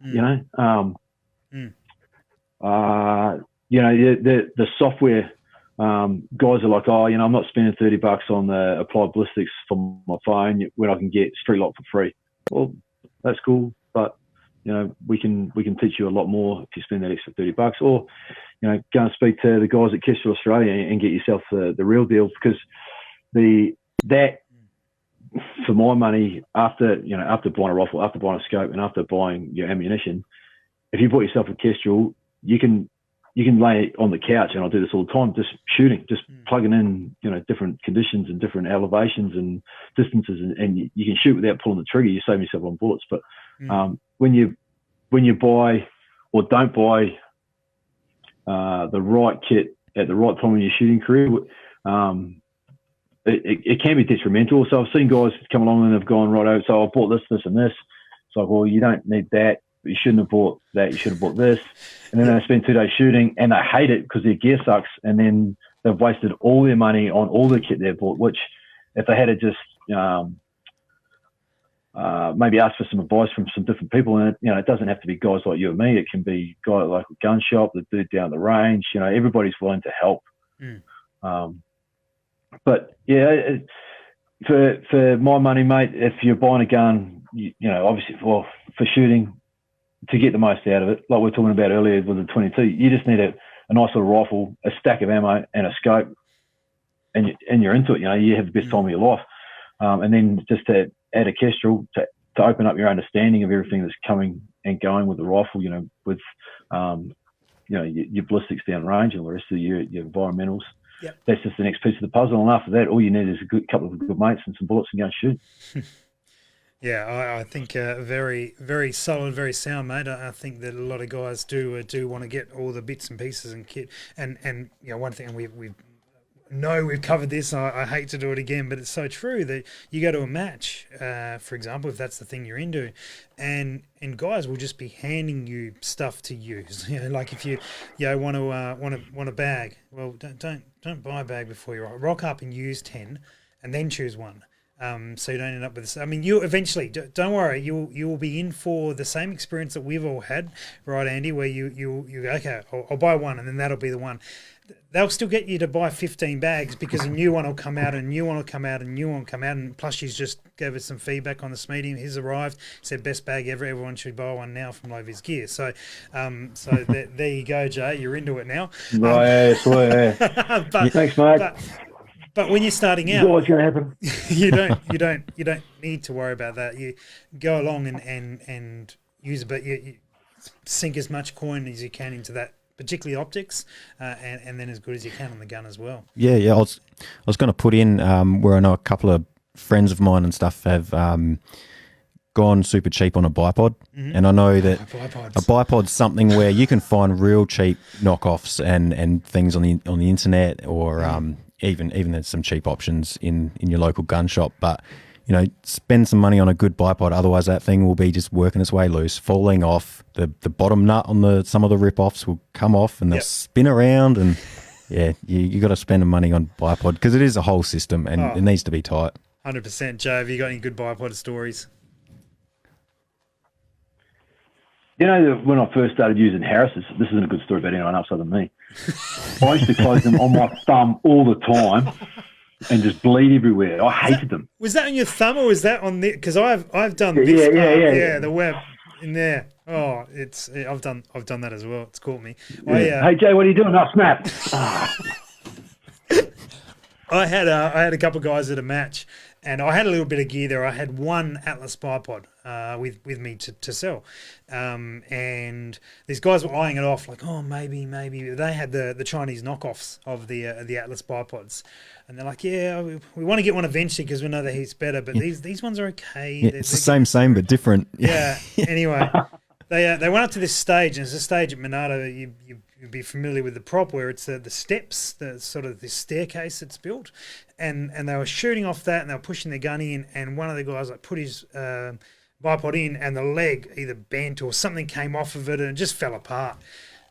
The software, guys are like, I'm not spending $30 on the applied ballistics for my phone when I can get Street Lock for free. Well, that's cool, but we can teach you a lot more if you spend that extra $30, or go and speak to the guys at Kestrel Australia and get yourself the real deal, because that for my money, after buying a rifle, after buying a scope, and after buying your ammunition, if you bought yourself a Kestrel, you can lay on the couch, and I do this all the time, just shooting, just plugging in, different conditions and different elevations and distances, and you can shoot without pulling the trigger. You save yourself on bullets. But when you buy or don't buy the right kit at the right time in your shooting career, it can be detrimental. So I've seen guys come along and have gone, right, so I bought this, and this. It's like, well, you don't need that. You shouldn't have bought that. You should have bought this. And then they spend 2 days shooting and they hate it because their gear sucks. And then they've wasted all their money on all the kit they've bought, which if they had to just maybe ask for some advice from some different people, and it doesn't have to be guys like you and me. It can be a guy at a local gun shop, the dude down the range. Everybody's willing to help. But yeah, for my money, mate, if you're buying a gun, obviously for shooting, to get the most out of it, like we were talking about earlier with the 22, you just need a nice little rifle, a stack of ammo, and a scope, and you're into it. You have the best time of your life. And then just to add a Kestrel to open up your understanding of everything that's coming and going with the rifle, with your ballistics down range and the rest of your environmentals. Yep. That's just the next piece of the puzzle. And after that, all you need is a couple of good mates and some bullets and go and shoot. Yeah, I think very, very solid, very sound, mate. I think that a lot of guys do want to get all the bits and pieces and kit. And one thing we've covered this. I hate to do it again, but it's so true that you go to a match, for example, if that's the thing you're into, and guys will just be handing you stuff to use. Like if you want a bag, well, don't buy a bag before you rock up and use 10, and then choose one. So you don't end up with this. I mean, you eventually, don't worry, you will be in for the same experience that we've all had, right, Andy? Where you go, okay, I'll buy one, and then that'll be the one. They'll still get you to buy 15 bags because a new one will come out, and a new one will come out, and a new one will come out. And plus, she's just gave us some feedback on this meeting. He's arrived, said best bag ever. Everyone should buy one now from Lovies Gear. So, there you go, Jay. You're into it now. Yeah. Thanks, mate. But when you're starting out, it's always going to happen. you don't need to worry about that. You go along and use it, but you sink as much coin as you can into that, particularly optics, and then as good as you can on the gun as well. Yeah. I was going to put in where I know a couple of friends of mine and stuff have gone super cheap on a bipod, and I know that a bipod's something where you can find real cheap knockoffs and things on the internet, or even there's some cheap options in your local gun shop, but spend some money on a good bipod, otherwise that thing will be just working its way loose, falling off. The bottom nut on some of the rip-offs will come off, and they'll spin around, and you got to spend the money on bipod because it is a whole system, and it needs to be tight. 100%. Joe, have you got any good bipod stories? When I first started using Harris's, this isn't a good story about anyone else other than me. I used to close them on my thumb all the time and just bleed everywhere. I hated them. Was that on your thumb or was that on the? Because I've done this. Yeah, the web in there. Oh, I've done that as well. It's caught me. Yeah. Hey Jay, what are you doing? Oh, snap! I had a couple of guys at a match, and I had a little bit of gear there. I had one Atlas bipod with me to sell, and these guys were eyeing it off like, oh, maybe. They had the Chinese knockoffs of the Atlas bipods, and they're like, yeah, we want to get one eventually because we know that he's better, but these ones are okay. Yeah, it's the same but different. Yeah. Anyway, they went up to this stage, and it's a stage at Monado. You'd be familiar with the prop where it's the steps, the sort of this staircase that's built, and they were shooting off that, and they were pushing their gun in, and one of the guys put his bipod in, and the leg either bent or something came off of it, and it just fell apart.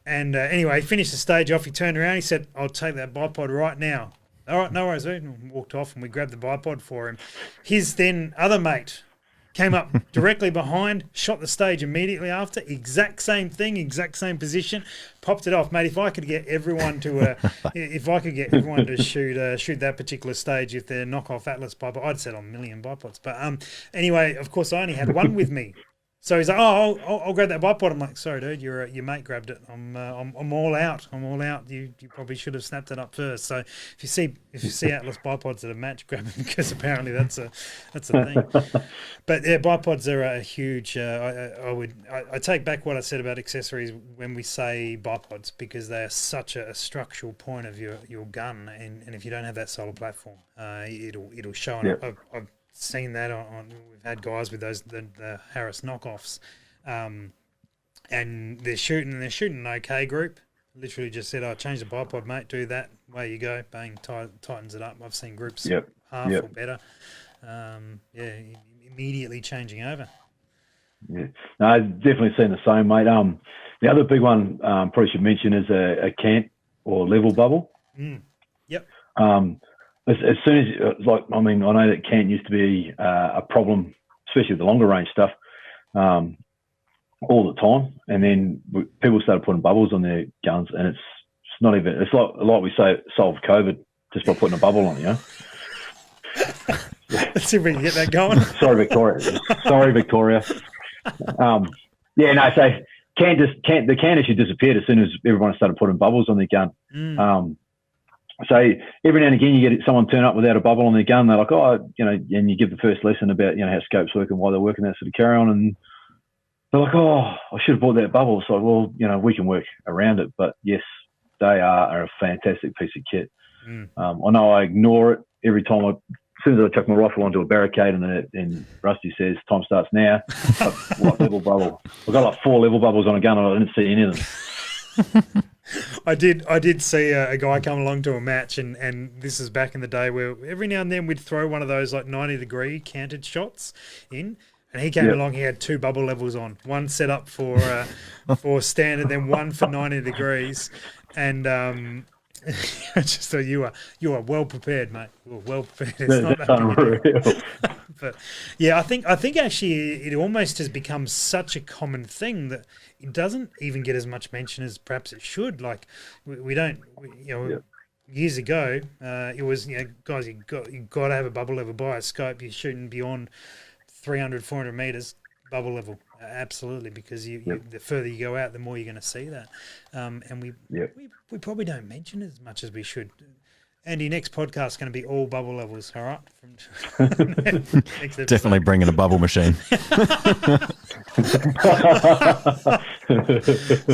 And anyway, he finished the stage off. He turned around. He said, "I'll take that bipod right now." All right, no worries. And walked off, and we grabbed the bipod for him. His then other mate came up directly behind, shot the stage immediately after, exact same thing, exact same position, popped it off, mate. If I could get everyone to shoot that particular stage, if they're knockoff Atlas bipod, I'd set on a million bipods. But anyway, of course, I only had one with me. So he's like, "Oh, I'll grab that bipod." I'm like, "Sorry, dude, your mate grabbed it. I'm all out. I'm all out. You probably should have snapped it up first." So if you see Atlas bipods at a match, grab them because apparently that's a thing. But yeah, bipods are a huge. I take back what I said about accessories when we say bipods, because they are such a structural point of your gun, and if you don't have that solar platform, it'll show. Yep. I've seen that on. We've had guys with the Harris knockoffs, and they're shooting an okay group, literally just said, "Oh, change the bipod, mate. Do that. Away you go. Bang, tightens it up." I've seen groups half or better. Immediately changing over. Yeah, no, I've definitely seen the same, mate. The other big one probably should mention is a cant or level bubble. Yep. As soon as, I know that cant used to be a problem, especially with the longer range stuff, all the time. And then people started putting bubbles on their guns, and it's not even, it's like we say, solved COVID just by putting a bubble on, you know? Let's see if we can get that going. Sorry, Victoria. So, the can issue disappeared as soon as everyone started putting bubbles on their gun. So every now and again you get someone turn up without a bubble on their gun. They're like, and you give the first lesson about, how scopes work and why they're working, that sort of carry on. And they're like, I should have bought that bubble. It's like, well, we can work around it. But yes, they are a fantastic piece of kit. I know I ignore it every time as soon as I chuck my rifle onto a barricade and Rusty says, time starts now. What level bubble? I've got like 4 level bubbles on a gun and I didn't see any of them. I did see a guy come along to a match, and this is back in the day where every now and then we'd throw one of those like 90-degree canted shots in, and he came along. He had 2 bubble levels on, one set up for standard, then one for 90 degrees, and I just thought you are well prepared, mate. You are well prepared. It's not that unreal. But yeah, I think actually it almost has become such a common thing that it doesn't even get as much mention as perhaps it should. Like we don't, years ago, it was, guys, you got to have a bubble level by a scope. You're shooting beyond 300, 400 meters, bubble level. Absolutely, because the further you go out, the more you're going to see that. And we probably don't mention it as much as we should. Andy, next podcast is going to be all bubble levels, all right? Definitely bringing a bubble machine.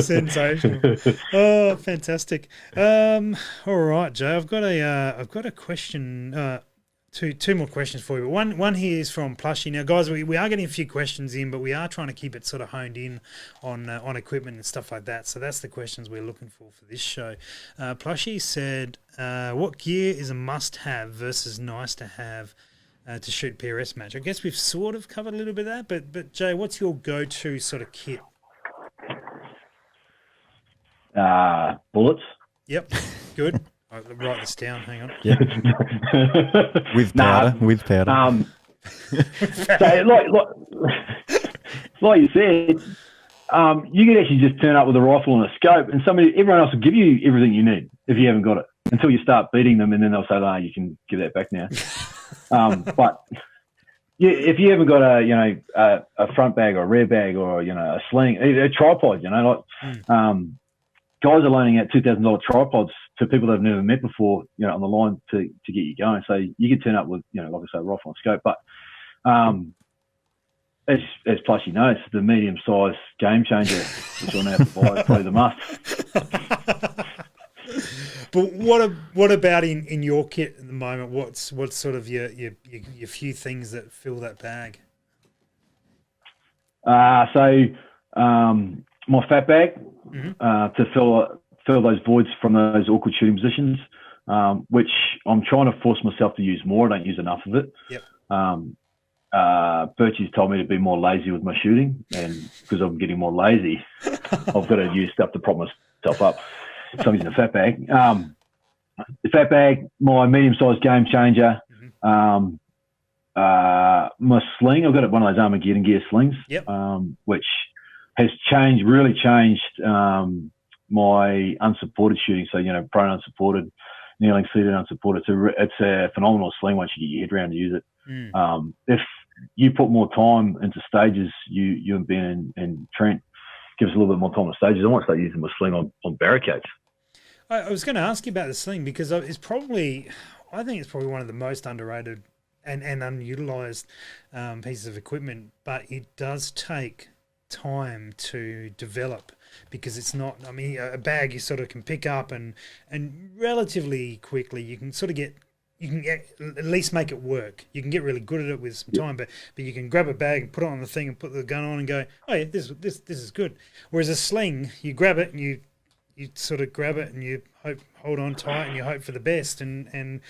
Sensational. Oh, fantastic. All right, Joe, I've got a question. Two more questions for you. One here is from Plushy. Now, guys, we are getting a few questions in, but we are trying to keep it sort of honed in on equipment and stuff like that. So that's the questions we're looking for this show. Plushy said, what gear is a must-have versus nice to have to shoot PRS match? I guess we've sort of covered a little bit of that, but Jay, what's your go-to sort of kit? Bullets. Yep, good. I'll write this down. Hang on. Yeah. With powder. With powder. So, like you said, you could actually just turn up with a rifle and a scope, and everyone else will give you everything you need if you haven't got it, until you start beating them, and then they'll say, you can give that back now. But if you haven't got a front bag or a rear bag or a sling, a tripod, guys are loaning out $2,000 tripods to people they've never met before, on the line to get you going. So you can turn up with, like I say, rifle and scope. But as Plushy knows, the medium-sized game changer, which you'll now have to buy, is probably the must. But what about in your kit at the moment? What's sort of your few things that fill that bag? My fat bag to fill those voids from those awkward shooting positions, which I'm trying to force myself to use more. I don't use enough of it. Yep. Birchie's told me to be more lazy with my shooting, and because I'm getting more lazy, I've got to use stuff to prop myself up. So I'm using a fat bag. The fat bag, my medium-sized game changer, my sling. I've got one of those Armageddon gear slings, which has really changed my unsupported shooting. So, prone unsupported, kneeling seated unsupported. It's a phenomenal sling once you get your head around to use it. If you put more time into stages, you and Ben and Trent give us a little bit more time on stages. I might start using my sling on barricades. I was going to ask you about the sling because I think it's probably one of the most underrated and unutilized pieces of equipment, but it does take time to develop because it's not, a bag you sort of can pick up and relatively quickly you can at least make it work. You can get really good at it with some time, but you can grab a bag and put it on the thing and put the gun on and go, oh yeah, this is good. Whereas a sling, you grab it and you you sort of grab it and you hold on tight and you hope for the best, and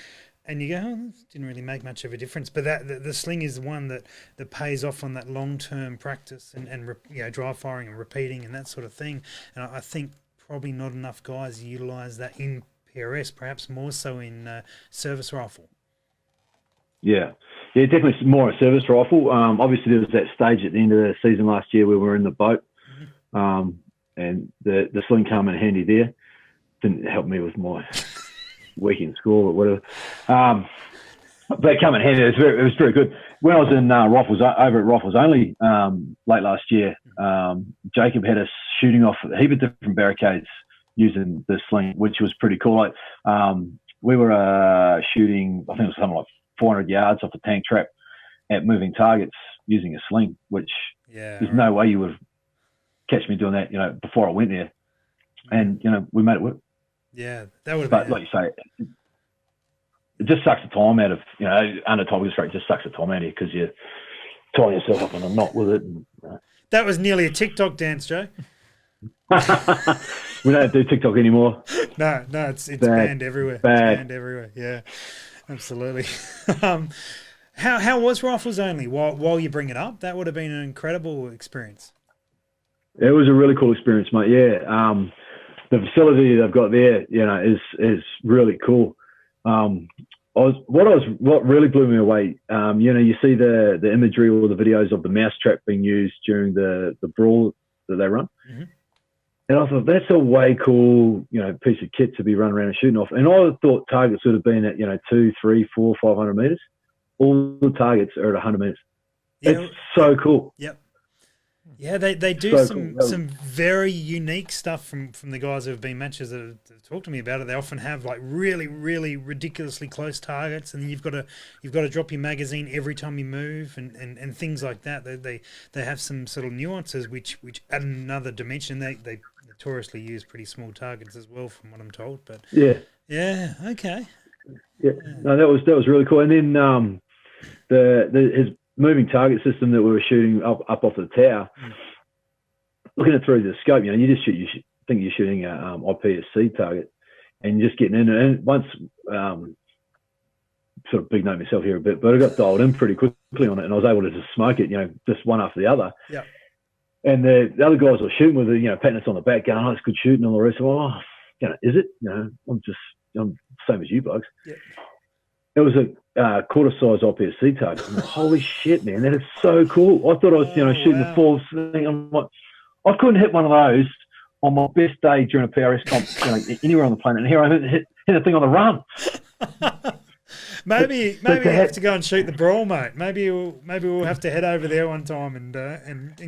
you go, oh, this didn't really make much of a difference. But the sling is the one that pays off on that long-term practice and dry firing and repeating and that sort of thing. And I think probably not enough guys utilise that in PRS, perhaps more so in service rifle. Yeah, definitely more a service rifle. Obviously, there was that stage at the end of the season last year where we were in the boat, and the sling came in handy there. Didn't help me with my week in school or whatever. But it came in handy. It was very good. When I was in over at Rifles Only late last year, Jacob had us shooting off a heap of different barricades using the sling, which was pretty cool. Like we were shooting, I think it was something like 400 yards off a tank trap at moving targets using a sling, which there's no way you would catch me doing that, before I went there. And, we made it work. Yeah, that would have been. But like you say, it just sucks the time out of, under Tiger Straight, just sucks the time out of you because you tie yourself up in a knot with it. And, That was nearly a TikTok dance, Joe. We don't do TikTok anymore. No, it's banned everywhere. It's banned everywhere. Yeah, absolutely. How was Rifles Only? While you bring it up, that would have been an incredible experience. It was a really cool experience, mate. Yeah, the facility they've got there, is really cool. What really blew me away, you see the imagery or the videos of the mousetrap being used during the brawl that they run. Mm-hmm. And I thought, that's a way cool, piece of kit to be running around and shooting off. And I thought targets would have been at, 200, 300, 400, 500 meters. All the targets are at 100 meters. Yeah. It's so cool. Yep. Yeah, they do so some very unique stuff from the guys who have been matches that have talked to me about it. They often have like really, really ridiculously close targets, and you've got to drop your magazine every time you move, and things like that. They have some sort of nuances which add another dimension. They notoriously use pretty small targets as well, from what I'm told. But yeah, okay, yeah. No, that was really cool. And then his moving target system that we were shooting up off the tower, looking at through the scope, you just think you're shooting a IPSC target, and you're just getting in. And once, sort of big note myself here a bit, but I got dialed in pretty quickly on it, and I was able to just smoke it, just one after the other. Yeah. And the other guys I was shooting with, patting us on the back, going, "Oh, it's good shooting," and all the rest. Well, is it? I'm the same as you blokes. Yeah. It was a quarter-size IPSC target. I'm like, holy shit, man, that is so cool. I thought I was, shooting the full thing. I'm like, I couldn't hit one of those on my best day during a PRS comp, anywhere on the planet. And here I hit the thing on the run. maybe you have to go and shoot the brawl, mate. Maybe we'll have to head over there one time and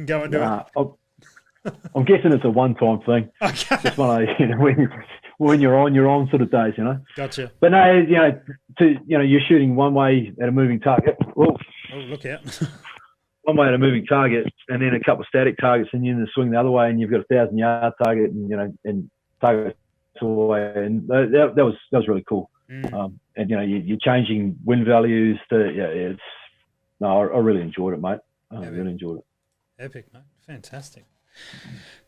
go and do it. I'm guessing it's a one-time thing. Okay. Just when you're on sort of days, Gotcha. But no, you're shooting one way at a moving target. Oh, look out. One way at a moving target, and then a couple of static targets, and you swing the other way, and you've got a 1,000-yard target, and targets all the way. And that was really cool. And you're changing wind values to I really enjoyed it, mate. I really enjoyed it. Epic, mate.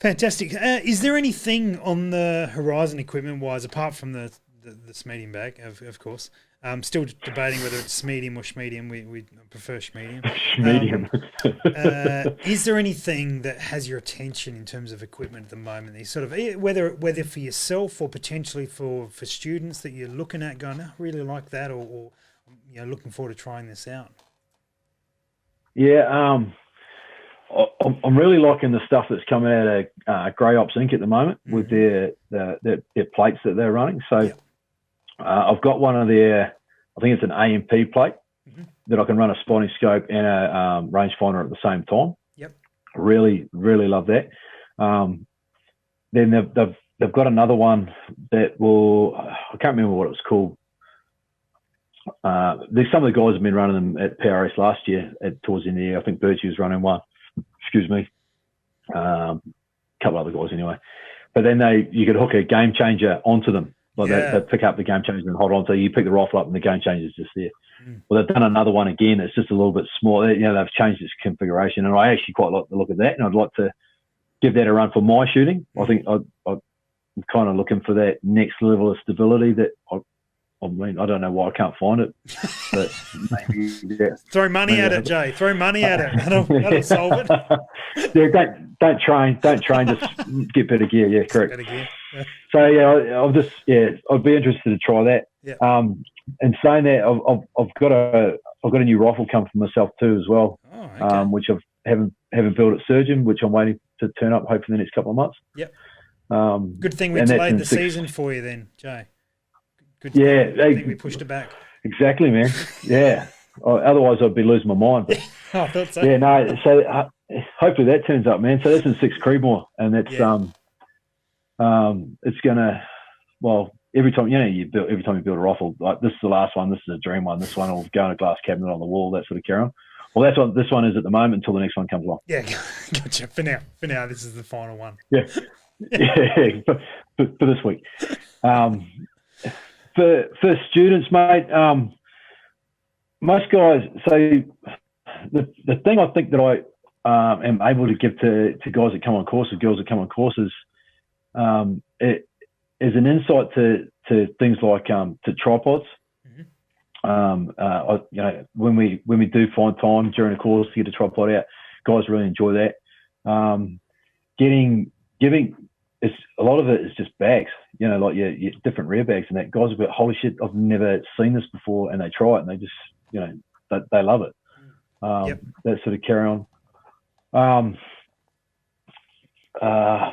Fantastic. Is there anything on the horizon equipment-wise, apart from the Schmedium bag, of course? Still debating whether it's Schmedium or Schmedium. We prefer Schmedium. Schmedium. Is there anything that has your attention in terms of equipment at the moment? These sort of whether for yourself or potentially for students that you're looking at, going, I really like that, or looking forward to trying this out. Yeah. I'm really liking the stuff that's coming out of Grey Ops Inc. at the moment with their plates that they're running. So I've got one of their, I think it's an AMP plate that I can run a spotting scope and a rangefinder at the same time. Yep. Really, really love that. Then they've got another one that I can't remember what it was called. There's some of the guys have been running them at PRS last year towards the end of the year. I think Birchie was running one. Excuse me, a couple other guys anyway. But then you could hook a game changer onto them. Like they pick up the game changer and hold on. So you pick the rifle up and the game changer is just there. Well, they've done another one again. It's just a little bit smaller. They've changed its configuration, and I actually quite like the look of that. And I'd like to give that a run for my shooting. I think kind of looking for that next level of stability that I mean, I don't know why I can't find it, but maybe throw money at it, Jay. Throw money at it. That'll solve it. Yeah, don't train. Just get better gear. Yeah, correct. Better gear. Yeah. So I'd be interested to try that. Yeah. And saying that, I've got a new rifle come for myself too as well, Oh, okay. which I haven't built at Surgeon, which I'm waiting to turn up hopefully in the next couple of months. Yep. Um, Good thing we and that's delayed in the 6 season for you then, Jay. Good Yeah, thing, I think we pushed it back. Exactly, man. Yeah. Otherwise, I'd be losing my mind. But, I thought so. yeah, no. So hopefully that turns up, man. So this is 6 Creedmoor, and it's it's gonna. Well, every time you build a rifle, like this is the last one. This is a dream one. This one will go in a glass cabinet on the wall. That sort of carry on. Well, that's what this one is at the moment until the next one comes along. Yeah, gotcha. For now, this is the final one. Yeah, yeah. For this week. For students, mate, most guys. So the thing I think that I am able to give to guys that come on courses, girls that come on courses, it is an insight to things like to tripods. When we do find time during a course to get a tripod out, guys really enjoy that. Giving. A lot of it is just bags, like your different rear bags and that. Guys are like, holy shit, I've never seen this before, and they try it and they just, they love it. That sort of carry on.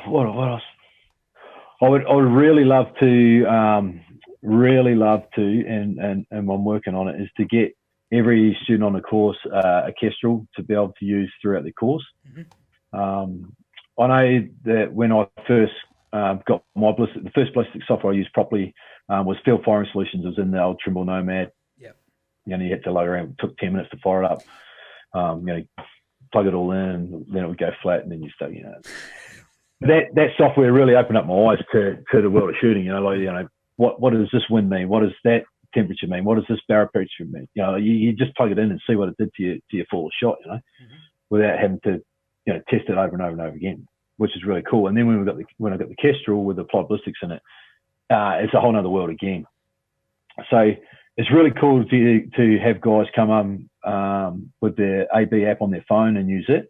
What else? I would really love to, and I'm working on it, is to get every student on the course a Kestrel to be able to use throughout the course. I know that when I first got my ballistic, the first ballistic software I used properly was Field Firing Solutions. It was in the old Trimble Nomad. Yep. You had to load around. It took 10 minutes to fire it up. Plug it all in, and then it would go flat, and then you start. That software really opened up my eyes to the world of shooting. What does this wind mean? What does that temperature mean? What does this barrel pressure mean? You just plug it in and see what it did to your full shot. Without having to test it over and over and over again, which is really cool. And then when I got the Kestrel with the applied ballistics in it, it's a whole nother world again. So it's really cool to have guys come with their AB app on their phone and use it.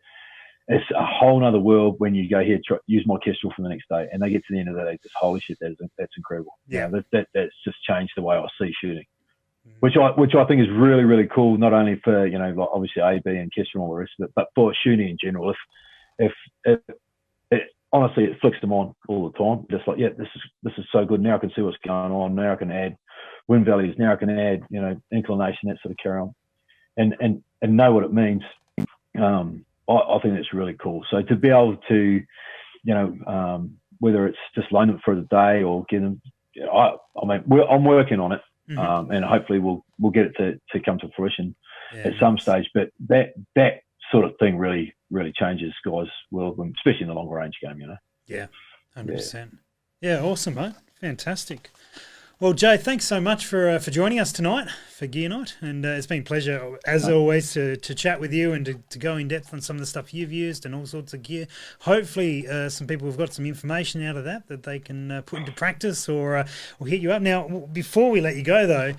It's a whole nother world when you go here, use my Kestrel for the next day, and they get to the end of the day, just holy shit, that's incredible. Yeah, that's just changed the way I see shooting. Which I think is really, really cool, not only for, like obviously AB and Kestrel and all the rest of it, but for shooting in general. If honestly, it flicks them on all the time. Just like, this is so good. Now I can see what's going on. Now I can add wind values. Now I can add, inclination, that sort of carry on, and know what it means. I think that's really cool. So to be able to, whether it's just loan them for the day or get them, I'm working on it. And hopefully we'll get it to come to fruition at some stage. But that sort of thing really, really changes guys' world, especially in the longer range game, Yeah, 100%. Yeah, awesome, mate. Fantastic. Well, Jay, thanks so much for joining us tonight for Gear Night, and it's been a pleasure, as always, to chat with you and to go in depth on some of the stuff you've used and all sorts of gear. Hopefully, some people have got some information out of that they can put into practice or hit you up. Now, before we let you go, though,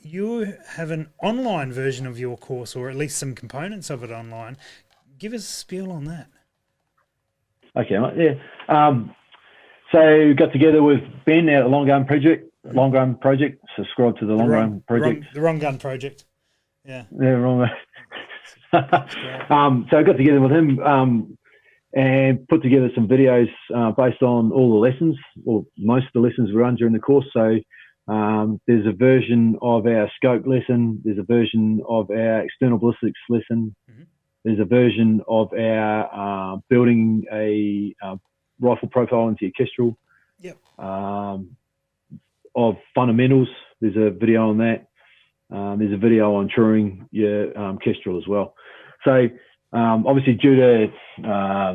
you have an online version of your course, or at least some components of it online. Give us a spiel on that. Okay, yeah. So got together with Ben at Long Gun Project. Subscribe to the Long Gun Project. The Wrong Gun Project. Yeah. Yeah, wrong. So I got together with him and put together some videos based on all the lessons, or most of the lessons we run during the course. So there's a version of our scope lesson. There's a version of our external ballistics lesson. There's a version of our building a rifle profile into your Kestrel. Yep. Of fundamentals, there's a video on that. There's a video on touring your Kestrel as well. So obviously due to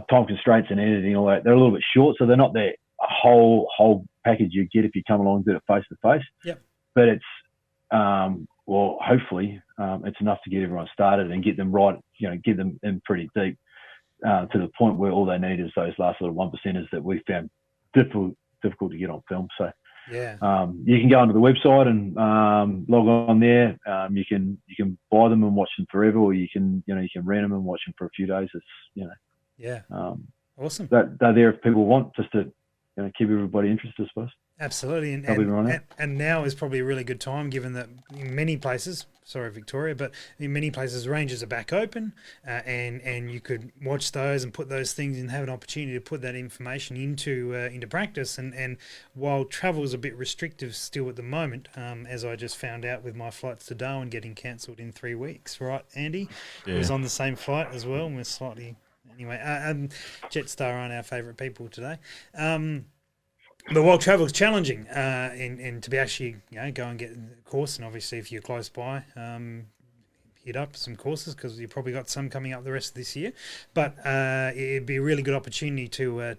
time constraints and editing and all that, they're a little bit short, so they're not that whole package you get if you come along and do it face to face. Yep. But it's well, hopefully it's enough to get everyone started and get them right, get them in pretty deep to the point where all they need is those last little 1%ers that we found difficult to get on film. So Yeah. you can go onto the website and log on there. You can buy them and watch them forever, or you can rent them and watch them for a few days. It's Yeah. Awesome. They're there if people want, just to keep everybody interested, I suppose. Absolutely, and now is probably a really good time, given that in many places, sorry Victoria, but in many places ranges are back open, and you could watch those and put those things and have an opportunity to put that information into practice. And while travel is a bit restrictive still at the moment, as I just found out with my flights to Darwin getting cancelled in 3 weeks, right, Andy? Yeah. Was on the same flight as well, and was slightly anyway. Jetstar aren't our favourite people today. But while travel is challenging, and to be actually go and get a course, and obviously if you're close by, hit up some courses, because you've probably got some coming up the rest of this year. But it'd be a really good opportunity to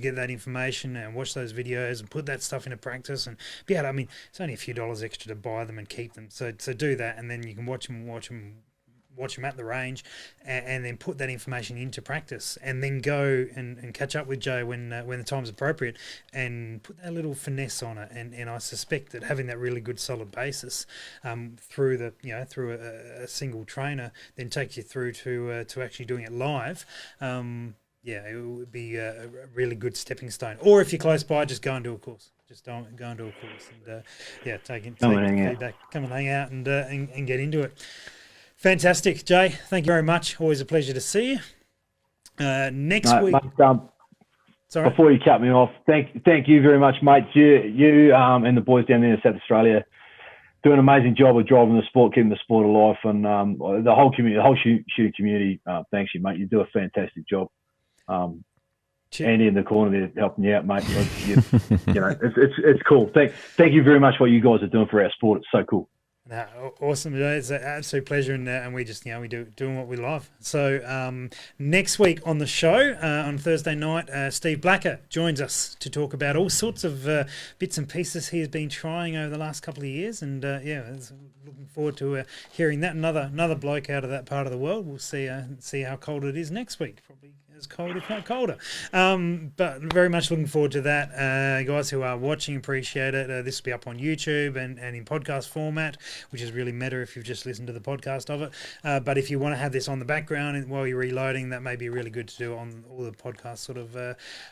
get that information and watch those videos and put that stuff into practice and be able to, I mean, it's only a few dollars extra to buy them and keep them. So do that, and then you can watch them at the range, and then put that information into practice, and then go and catch up with Joe when the time's appropriate, and put that little finesse on it. And I suspect that having that really good solid basis through a single trainer then takes you through to actually doing it live. It would be a really good stepping stone. Or if you're close by, just go and do a course. Just go and do a course, and take feedback, come and hang out, and get into it. Fantastic, Jay. Thank you very much. Always a pleasure to see you. Next week. Mate, sorry. Before you cut me off, thank you very much, mate. You and the boys down there in South Australia do an amazing job of driving the sport, keeping the sport alive, and the whole community, the whole shooting community. Thanks you, mate. You do a fantastic job. Andy in the corner there helping you out, mate. It's cool. Thank you very much for what you guys are doing for our sport. It's so cool. Awesome. It's an absolute pleasure, and we just we doing what we love. So next week on the show, on Thursday night, Steve Blacker joins us to talk about all sorts of bits and pieces he has been trying over the last couple of years, and looking forward to hearing that. Another bloke out of that part of the world. We'll see how cold it is next week. Probably as cold, if not colder. But very much looking forward to that. Guys who are watching, appreciate it. This will be up on YouTube and in podcast format, which is really meta if you've just listened to the podcast of it. But if you want to have this on the background and while you're reloading, that may be really good to do on all the podcast sort of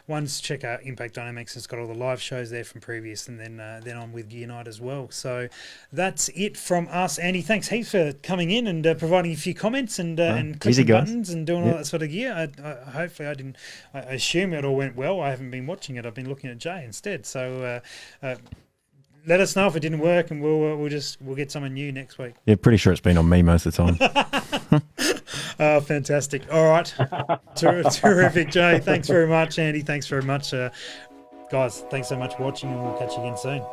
ones. Check out Impact Dynamics. It's got all the live shows there from previous, and then on with Gear Night as well. So that's it from us. Andy, thanks heaps for coming in and providing a few comments and clicking buttons and doing all that sort of gear. Hopefully I assume it all went well. I haven't been watching it. I've been looking at Jay instead. So let us know if it didn't work, and we'll get someone new next week. Yeah, pretty sure it's been on me most of the time. Oh, fantastic. All right. Terrific, Jay. Thanks very much, Andy. Thanks very much. Guys, thanks so much for watching, and we'll catch you again soon.